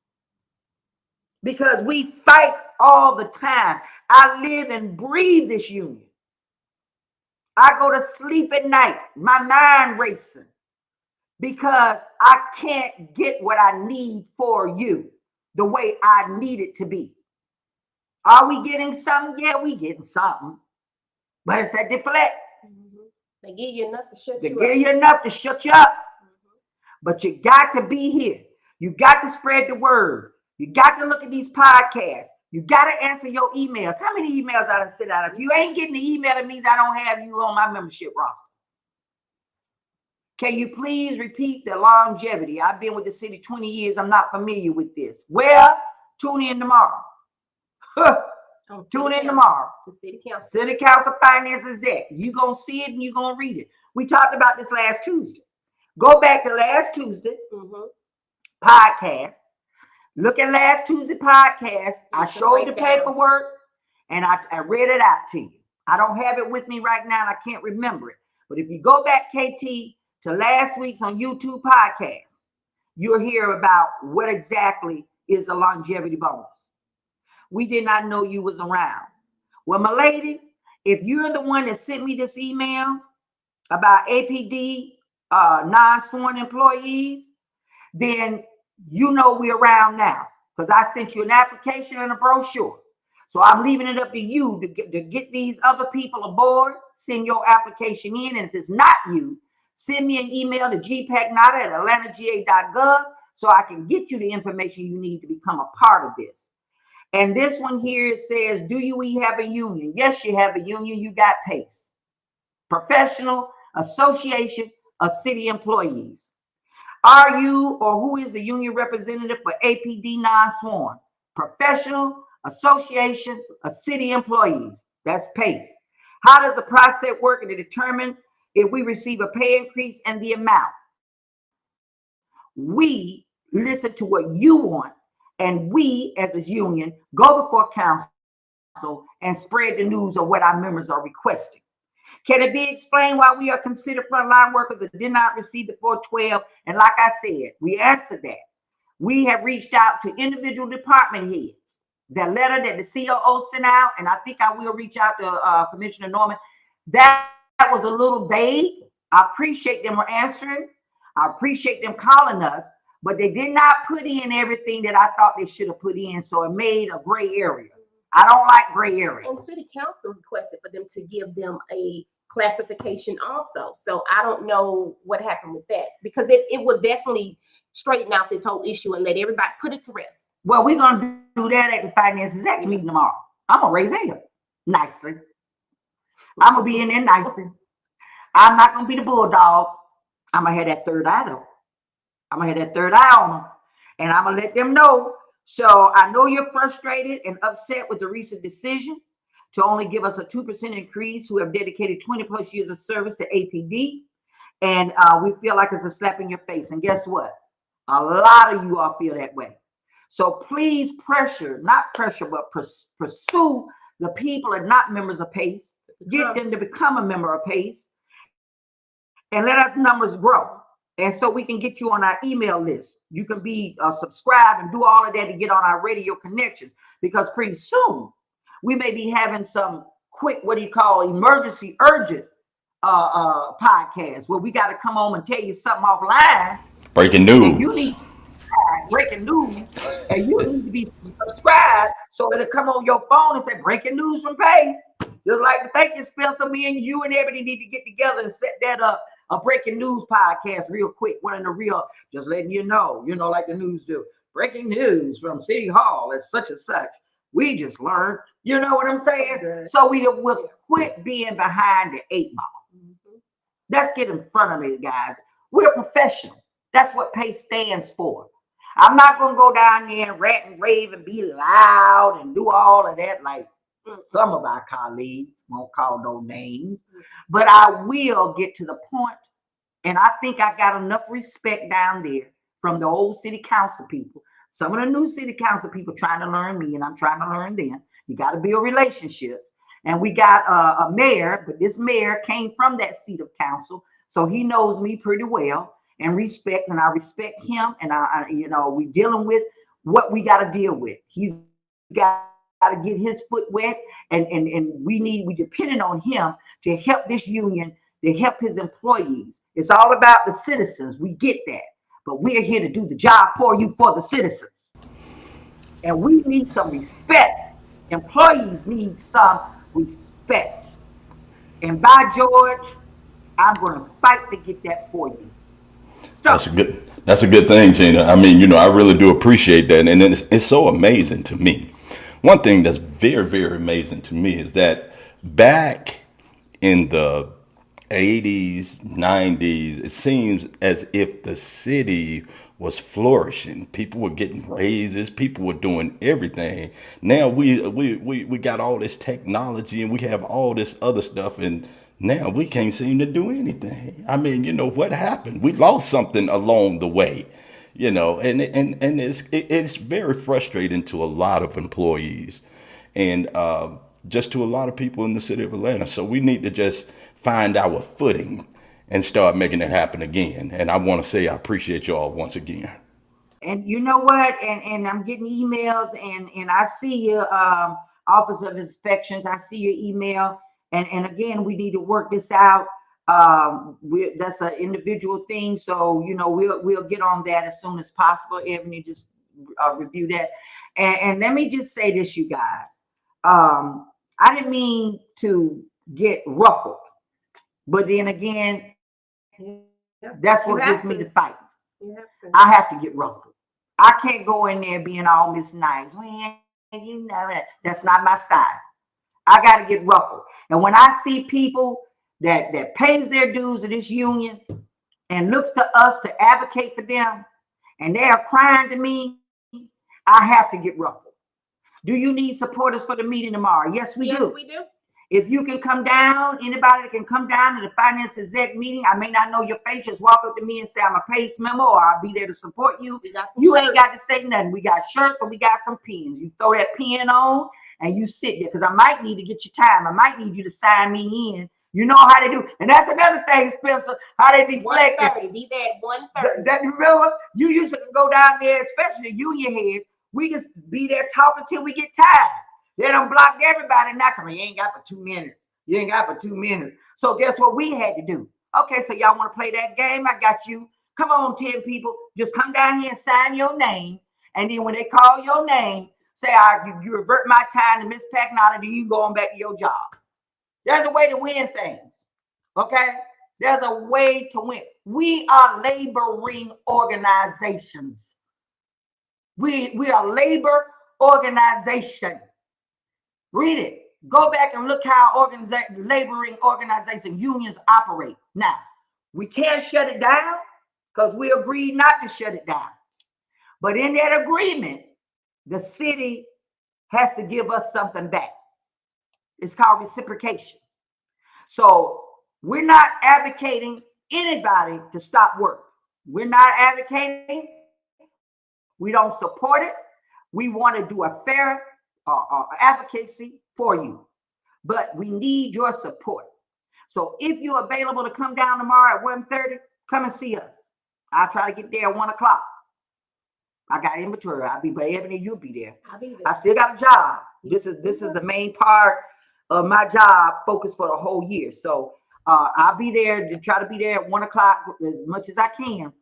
because we fight all the time. I live and breathe this union. I go to sleep at night, my mind racing, because I can't get what I need for you the way I need it to be. Are we getting something? Yeah, we getting something. But it's that deflect. They give you enough to shut They you give up. you enough to shut you up. But you got to be here. You got to spread the word. You got to look at these podcasts. You got to answer your emails. How many emails I done sent out? If you ain't getting the email, it means I don't have you on my membership roster. Can you please repeat the longevity? I've been with the city 20 years. I'm not familiar with this. Well, tune in tomorrow. Tune in tomorrow. The city council. City Council Finances Act. You're going to see it and you're going to read it. We talked about this last Tuesday. Go back to last Tuesday podcast. Look at last Tuesday podcast. I showed the paperwork and I read it out to you. I don't have it with me right now and I can't remember it. But if you go back, KT, to last week's on YouTube podcast, you'll hear about what exactly is the longevity bonus. We did not know you was around. Well, my lady, if you're the one that sent me this email about APD non-sworn employees, then you know we're around now because I sent you an application and a brochure. So I'm leaving it up to you to get these other people aboard, send your application in. And if it's not you, send me an email to gpacknada@atlantagA.gov so I can get you the information you need to become a part of this. And this one here, it says, do you have a union? Yes, you have a union. You got PACE, Professional Association of City Employees. Are you or who is the union representative for APD non-sworn? Professional Association of City Employees. That's PACE. How does the process work to determine if we receive a pay increase and the amount? We listen to what you want, and we, as a union, go before council and spread the news of what our members are requesting. Can it be explained why we are considered frontline workers that did not receive the 412? And like I said, we answered that. We have reached out to individual department heads. The letter that the COO sent out, and I think I will reach out to Commissioner Norman, that was a little vague. I appreciate them answering. I appreciate them calling us, but they did not put in everything that I thought they should have put in, so it made a gray area. I don't like gray area. And city council requested for them to give them a classification also. So I don't know what happened with that, because it would definitely straighten out this whole issue and let everybody put it to rest. Well, we're going to do that at the Finances Act meeting tomorrow. I'm going to raise hell nicely. I'm going to be in there nicely. I'm not going to be the bulldog. I'm going to have that third eye, though. I'm going to have that third eye on them. And I'm going to let them know. So I know you're frustrated and upset with the recent decision to only give us a 2% increase who have dedicated 20 plus years of service to APD. And we feel like it's a slap in your face. And guess what? A lot of you all feel that way. So please not pressure, but pursue the people that are not members of PACE. Get them to become a member of PACE. And let us numbers grow. And so we can get you on our email list. You can be subscribed and do all of that to get on our radio connections, because pretty soon we may be having some quick, emergency, urgent podcasts where we got to come home and tell you something offline. Breaking news. You need breaking news, and you need to be subscribed so it'll come on your phone and say breaking news from PACE. Just like the thank you, Spencer, me and you and everybody need to get together and set that up. A breaking news podcast real quick. One of the real, just letting you know, like the news do. Breaking news from City Hall at such and such. We just learned, you know what I'm saying? Okay. So we will quit being behind the 8 ball. Let's get in front of it, guys. We're professional. That's what PACE stands for. I'm not going to go down there and rant and rave and be loud and do all of that like some of our colleagues, won't call no names, but I will get to the point, and I think I got enough respect down there from the old city council people. Some of the new city council people trying to learn me, and I'm trying to learn them. You got to build relationships. And we got a mayor, but this mayor came from that seat of council, so he knows me pretty well and respects, and I respect him. And I we dealing with what we got to deal with. He's got to get his foot wet, and we depending on him to help this union, to help his employees. It's all about the citizens. We get that, but we're here to do the job for you, for the citizens, and we need some respect. Employees need some respect, and by George, I'm going to fight to get that for you. So That's a good thing, Gina. I mean, I really do appreciate that, and it's so amazing to me. One thing that's very, very amazing to me is that back in the 80s, 90s, it seems as if the city was flourishing. People were getting raises, people were doing everything. Now we got all this technology and we have all this other stuff, and now we can't seem to do anything. I mean, what happened? We lost something along the way. And it's very frustrating to a lot of employees, and just to a lot of people in the city of Atlanta. So we need to just find our footing and start making it happen again. And I want to say I appreciate y'all once again. And you know what? And I'm getting emails, and I see your Office of Inspections. I see your email, and again, we need to work this out. That's an individual thing, so we'll get on that as soon as possible. Ebony, just review that, and let me just say this, you guys. I didn't mean to get ruffled, but then again, that's what gives me the fight. I have to get ruffled. I can't go in there being all Miss Nice. Well, that's not my style. I got to get ruffled. And when I see people that pays their dues to this union and looks to us to advocate for them, and they are crying to me, I have to get ruffled. Do you need supporters for the meeting tomorrow? Yes, we do. We do. If you can come down, anybody that can come down to the finance exec meeting, I may not know your face, just walk up to me and say, I'm a PACE member, or I'll be there to support you. You ain't got to say nothing. We got shirts and we got some pens. You throw that pen on and you sit there, because I might need to get your time. I might need you to sign me in. You know how they do. And that's another thing, Spencer, how they deflect. 1:30, be there at 1:30. That, remember, you used to go down there, especially the union heads. We just be there talking till we get tired. They done blocked everybody. Not coming. You ain't got for 2 minutes. You ain't got for 2 minutes. So guess what we had to do? Okay, so y'all want to play that game? I got you. Come on, 10 people. Just come down here and sign your name. And then when they call your name, say, you revert my time to Miss Packnott, and you go on back to your job. There's a way to win things. Okay? There's a way to win. We are laboring organizations. We are labor organization. Read it. Go back and look how laboring organization unions operate. Now, we can't shut it down because we agreed not to shut it down. But in that agreement, the city has to give us something back. It's called reciprocation. So we're not advocating anybody to stop work. We're not advocating. We don't support it. We want to do a fair advocacy for you, but we need your support. So if you're available to come down tomorrow at 1:30, come and see us. I'll try to get there at 1 o'clock. I got inventory. I'll be, but Ebony, you'll be there. I'll be there. I still got a job. This is the main part of my job focus for the whole year. So I'll be there to try to be there at 1 o'clock as much as I can.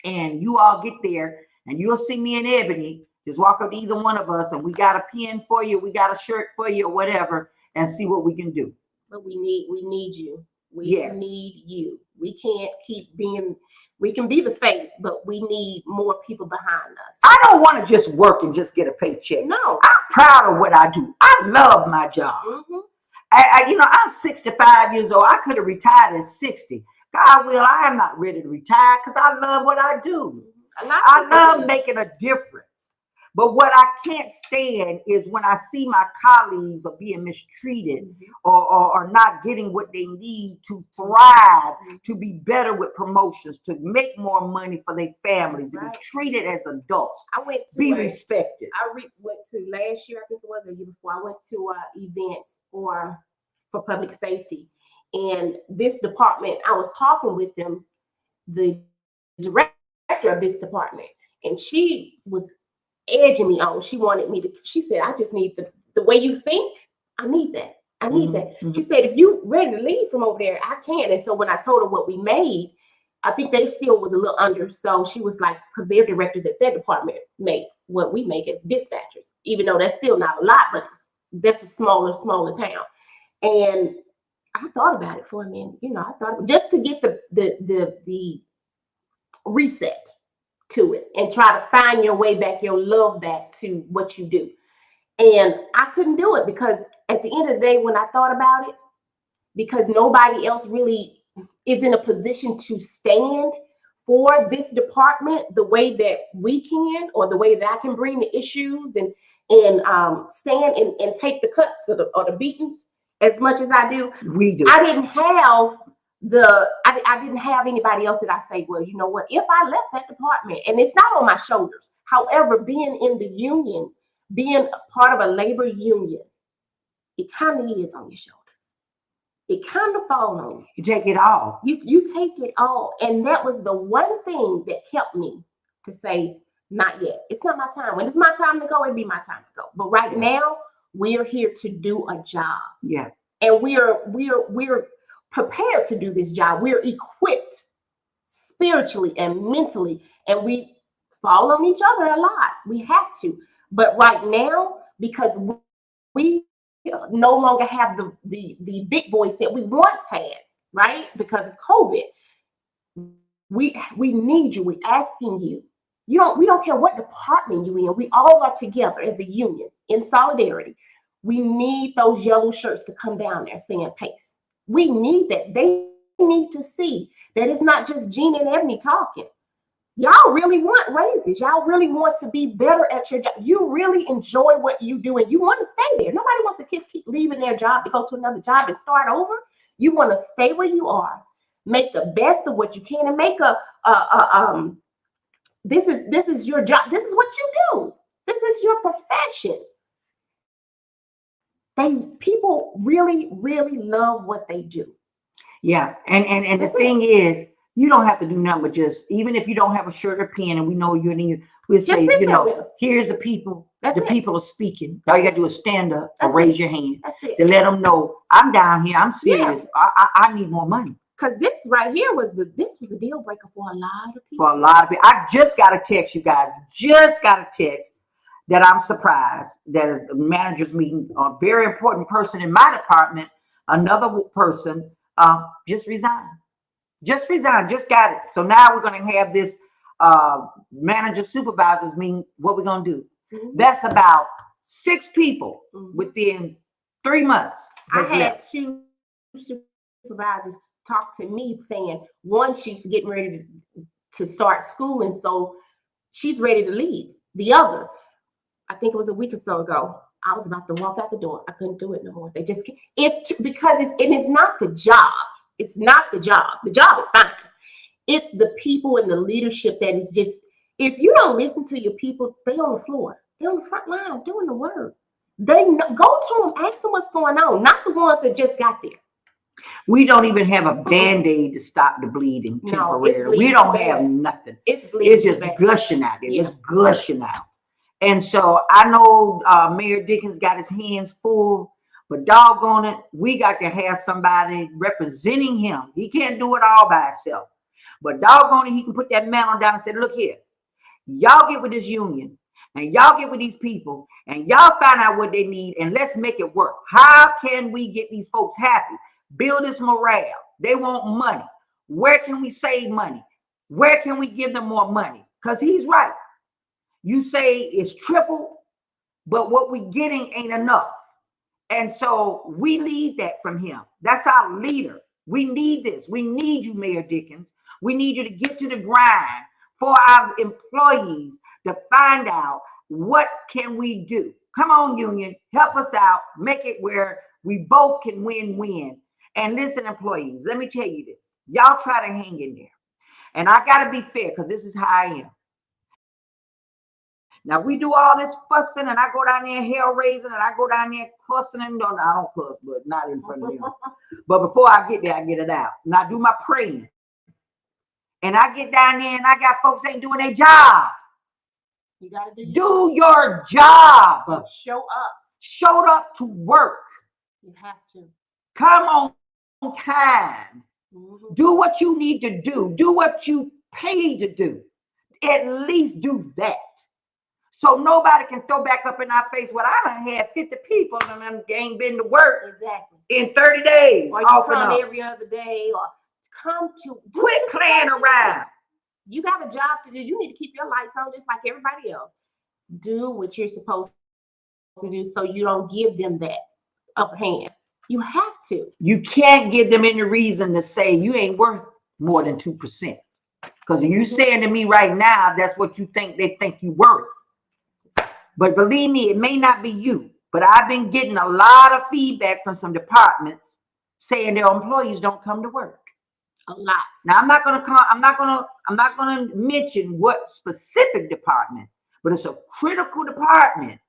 And you all get there and you'll see me and Ebony. Just walk up to either one of us and we got a pen for you, we got a shirt for you, or whatever, and see what we can do. But we need you. We Yes. need you. We can't keep being, we can be the face, but we need more people behind us. I don't want to just work and just get a paycheck. No. I'm proud of what I do. I love my job. Mm-hmm. I'm 65 years old. I could have retired at 60. God will, I am not ready to retire because I love what I do. I love making a difference. But what I can't stand is when I see my colleagues are being mistreated or not getting what they need to thrive, to be better with promotions, to make more money for their families, to be treated as adults, be respected. Went to last year, I think it was, the year before, I went to an event for public safety. And this department, I was talking with them, the director of this department, and she was edging me on. She wanted me to, she said, I just need the way you think. I need that. I need that. She said, if you ready to leave from over there, I can. And so when I told her what we made, I think they still was a little under. So she was like, because their directors at their department make what we make as dispatchers, even though that's still not a lot, but that's a smaller town. And I thought about it for a minute. You know, I thought just to get the reset to it and try to find your way back, your love back to what you do. And I couldn't do it because at the end of the day, when I thought about it, because nobody else really is in a position to stand for this department the way that we can, or the way that I can bring the issues and stand and take the cuts or the beatings as much as I do. We do. I didn't have I didn't have anybody else that I say, well, you know what, if I left that department, and it's not on my shoulders. However, being in the union, being part of a labor union, it kind of is on your shoulders. It kind of falls on you. You take it all. You take it all. And that was the one thing that kept me to say, not yet. It's not my time. When it's my time to go, it'd be my time to go. But right now, we are here to do a job. Yeah. And we're prepared to do this job. We're equipped spiritually and mentally, and we fall on each other a lot. We have to. But right now, because we no longer have the big voice that we once had, right? Because of COVID, we need you. We're asking you. We don't care what department you're in. We all are together as a union in solidarity. We need those yellow shirts to come down there saying pace. We need that. They need to see that it's not just Gina and Ebony talking. Y'all really want raises. Y'all really want to be better at your job. You really enjoy what you do and you want to stay there. Nobody wants to keep leaving their job to go to another job and start over. You want to stay where you are, make the best of what you can, and make this is your job. This is what you do. This is your profession. People really, really love what they do. Yeah. And the thing is, you don't have to do nothing but just, even if you don't have a shirt or pen and we know you're in, we'll say, you know, here's the people. People are speaking. All you got to do is stand up or raise your hand to let them know I'm down here. I'm serious. Yeah. I need more money. Because this right here was a deal breaker for a lot of people. For a lot of people. I just got a text, you guys. Just got a text that I'm surprised that is the manager's meeting. A very important person in my department, another person just resigned. Just resigned. Just got it. So now we're going to have this manager supervisors meeting. What we're going to do? Mm-hmm. That's about 6 people within 3 months. I had 2 supervisors talk to me saying, one, she's getting ready to start school, and so she's ready to leave. The other, I think it was a week or so ago, I was about to walk out the door. I couldn't do it no more. They just, because it's not the job. It's not the job. The job is fine. It's the people and the leadership that is just, if you don't listen to your people, they on the floor. They're on the front line doing the work. They know, go to them, ask them what's going on, not the ones that just got there. We don't even have a Band-Aid to stop the bleeding temporarily. We don't have nothing. It's just gushing out there. It's gushing out. And so I know Mayor Dickens got his hands full, but doggone it, we got to have somebody representing him. He can't do it all by himself. But doggone it, he can put that mantle down and say, look here, y'all get with this union and y'all get with these people and y'all find out what they need and let's make it work. How can we get these folks happy? Build this morale. They want money. Where can we save money? Where can we give them more money? Because he's right. You say it's triple, but what we're getting ain't enough. And so we need that from him. That's our leader. We need this. We need you, Mayor Dickens. We need you to get to the grind for our employees to find out what can we do. Come on, union, help us out. Make it where we both can win-win. And listen, employees, let me tell you this. Y'all try to hang in there. And I got to be fair because this is how I am. Now, we do all this fussing, and I go down there hell raising, and I go down there cussing, and I don't cuss, but not in front of them. But before I get there, I get it out. And I do my praying. And I get down there, and I got folks ain't doing their job. You got to do your job. show up. Showed up to work. You have to. Come on time. Mm-hmm. Do what you need to do. Do what you paid to do. At least do that. So nobody can throw back up in our face, well, I done had 50 people and I ain't been to work Exactly. in 30 days. Or you come every other day, or come to quit playing around. You got a job to do. You need to keep your lights on just like everybody else. Do what you're supposed to do so you don't give them that upper hand. You have to. You can't give them any reason to say you ain't worth more than 2%. Because you're saying to me right now, that's what you think they think you worth. But believe me, it may not be you, but I've been getting a lot of feedback from some departments saying their employees don't come to work. A lot. Now I'm not gonna mention what specific department, but it's a critical department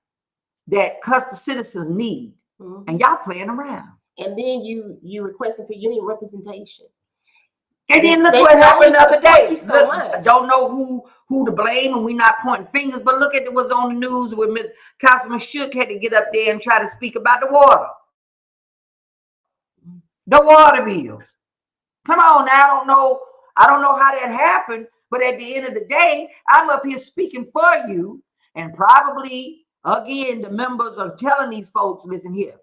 that custom citizens need. Mm-hmm. And y'all playing around. And then you requesting for union representation. And then look what happened the other day. Look, don't know who to blame, and we're not pointing fingers, but look at what's on the news where Councilman Shook had to get up there and try to speak about the water. The water bills. Come on now, I don't know how that happened, but at the end of the day, I'm up here speaking for you, and probably again the members are telling these folks, listen here,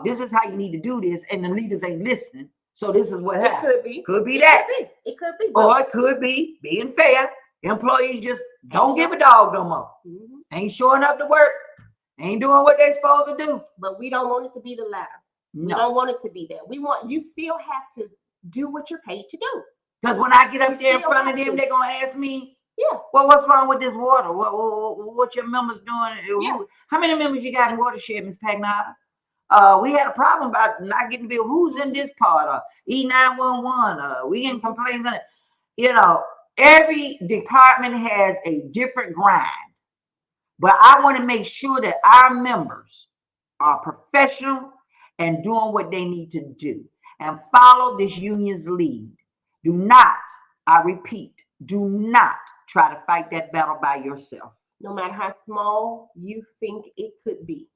this is how you need to do this, and the leaders ain't listening. So this is what happened. Could be that. It could be. Or it could be being fair. Employees just don't give a dog no more. Mm-hmm. Ain't showing up to work. Ain't doing what they're supposed to do. But we don't want it to be the latter. No. We don't want it to be that. We want you still have to do what you're paid to do. Because when I get up there in front of them, they're gonna ask me, yeah, well, what's wrong with this water? What your members doing? Yeah. How many members you got in watershed, Ms. Pagnata? We had a problem about not getting billed. Who's in this part? E911. We getting complaints on it. You know, every department has a different grind. But I want to make sure that our members are professional and doing what they need to do and follow this union's lead. Do not, I repeat, do not try to fight that battle by yourself. No matter how small you think it could be.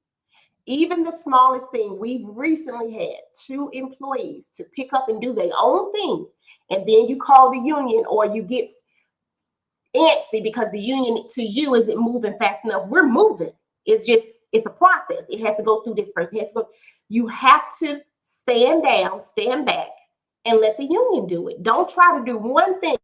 Even the smallest thing, we've recently had 2 employees to pick up and do their own thing. And then you call the union or you get antsy because the union to you isn't moving fast enough. We're moving. It's a process. It has to go through this person. You have to stand down, stand back, and let the union do it. Don't try to do one thing.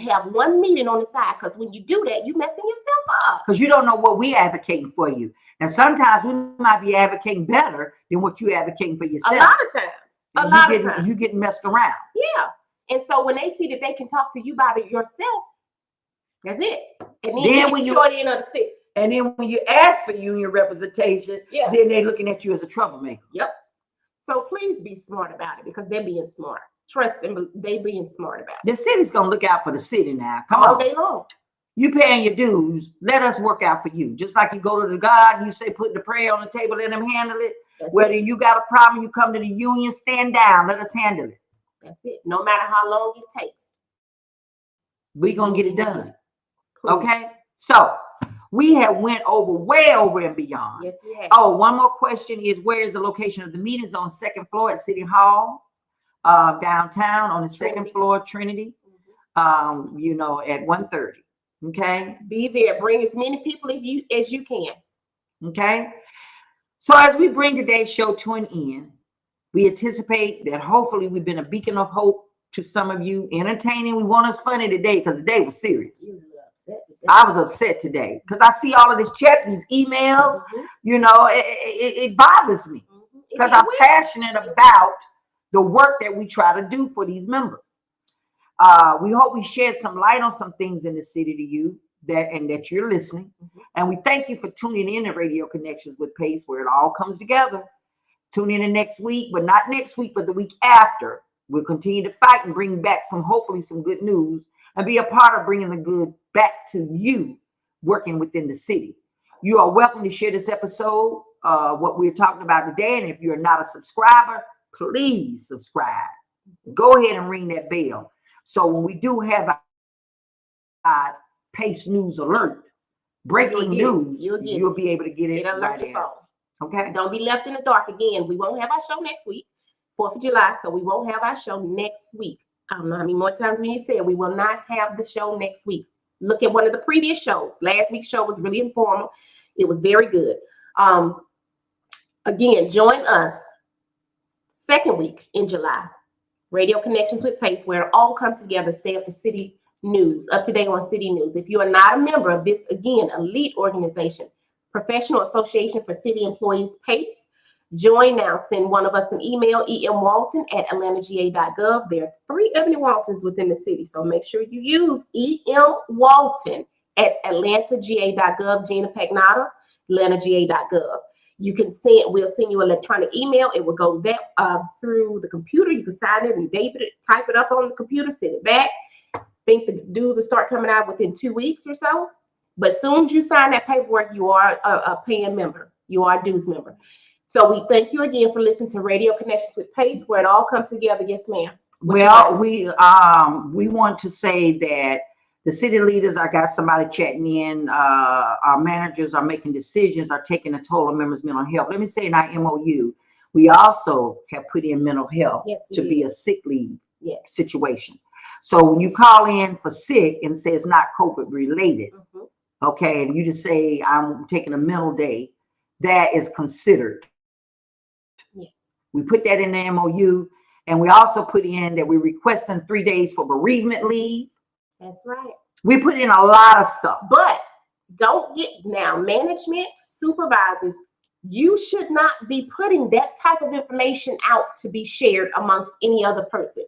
Have one meeting on the side, because when you do that, you're messing yourself up. Because you don't know what we're advocating for you. And sometimes we might be advocating better than what you're advocating for yourself. A lot of times. You getting messed around. Yeah. And so when they see that they can talk to you about it yourself, that's it. And then when you short end of the stick. And then when you ask for union representation, then they're looking at you as a troublemaker. Yep. So please be smart about it, because they're being smart. Trust them, they being smart about it. The city's gonna look out for the city now. Come all on. Day long. You paying your dues. Let us work out for you. Just like you go to the God and you say, put the prayer on the table, let them handle it. That's Whether it. you got a problem, you come to the union, stand down, let us handle it. That's it. No matter how long it takes. We're gonna get it done. Okay? So we have went way over and beyond. Yes, we have. Oh, one more question is, where is the location of the meetings? On 2nd floor at City Hall, downtown on the Trinity. 2nd floor, Trinity, at 1:30. Okay. Be there. Bring as many people as you can. Okay. So as we bring today's show to an end, we anticipate that hopefully we've been a beacon of hope to some of you, entertaining. We want us funny today because the day was serious. You were upset today. I was upset today because I see all of this chat, these emails. It bothers me because I'm passionate about the work that we try to do for these members. We hope we shed some light on some things in the city to you that you're listening. And we thank you for tuning in to Radio Connections with Pace, where it all comes together. Tune in next week, but not next week, but the week after. We'll continue to fight and bring back hopefully some good news, and be a part of bringing the good back to you working within the city. You are welcome to share this episode, what we're talking about today. And if you're not a subscriber, please subscribe. Go ahead and ring that bell. So when we do have our Pace News Alert, breaking news, you'll be able to get it. It'll alert your phone. Okay. Don't be left in the dark again. We won't have our show next week, 4th of July, so we won't have our show next week. I don't know how many more times we need to say it. We will not have the show next week. Look at one of the previous shows. Last week's show was really informal. It was very good. Again, join us 2nd week in July. Radio Connections with Pace, where it all comes together. Stay up to city news, up to date on city news. If you are not a member of this, again, elite organization, Professional Association for City Employees, PACE, join now. Send one of us an email, emwalton@atlantanga.gov. There are 3 Ebony Waltons within the city, so make sure you use emwalton@atlantanga.gov. Gina Pagnata, atlantanga.gov. You can we'll send you an electronic email. It will go that through the computer. You can sign it and type it up on the computer, send it back. I think the dues will start coming out within 2 weeks or so. But as soon as you sign that paperwork, you are a paying member. You are a dues member. So we thank you again for listening to Radio Connections with Pace, where it all comes together. Yes, ma'am. Well, we want to say that the city leaders, I got somebody chatting in, our managers are making decisions, are taking a toll on members' mental health. Let me say in our MOU, we also have put in mental health to be a sick leave situation. So when you call in for sick and say it's not COVID related, okay, and you just say I'm taking a mental day, that is considered. Yes. We put that in the MOU, and we also put in that we're requesting 3 days for bereavement leave. That's right. We put in a lot of stuff. But don't get now, management, supervisors, you should not be putting that type of information out to be shared amongst any other person.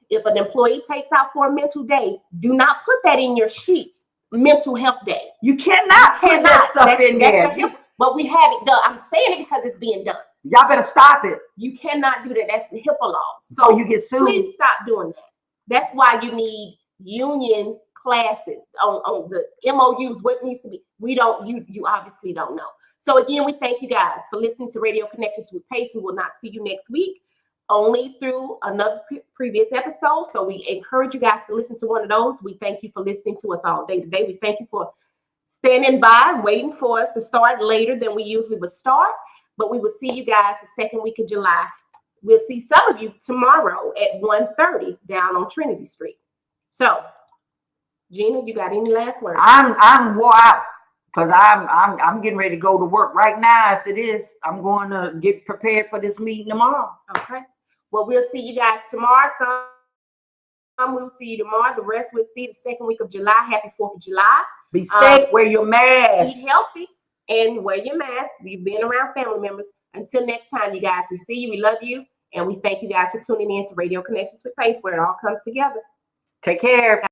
If an employee takes out for a mental day, do not put that in your sheets. Mental health day. You cannot put that stuff in there. But we have it done. I'm saying it because it's being done. Y'all better stop it. You cannot do that. That's the HIPAA law. So you get sued. Please stop doing that. That's why you need union classes on the MOUs. What needs to be? We don't. You obviously don't know. So again, we thank you guys for listening to Radio Connections with Pace. We will not see you next week, only through another previous episode. So we encourage you guys to listen to one of those. We thank you for listening to us all day today. We thank you for standing by, waiting for us to start later than we usually would start. But we will see you guys the 2nd week of July. We'll see some of you tomorrow at 1:30 down on Trinity Street. So, Gina, you got any last words? I'm wore out because I'm getting ready to go to work right now. After this, I'm going to get prepared for this meeting tomorrow. Okay. Well, we'll see you guys tomorrow. Some we'll see you tomorrow. The rest we'll see the 2nd week of July. Happy 4th of July. Be safe. Wear your mask. Eat healthy and wear your mask. We've been around family members. Until next time, you guys, we see you. We love you. And we thank you guys for tuning in to Radio Connections with Pace, where it all comes together. Take care.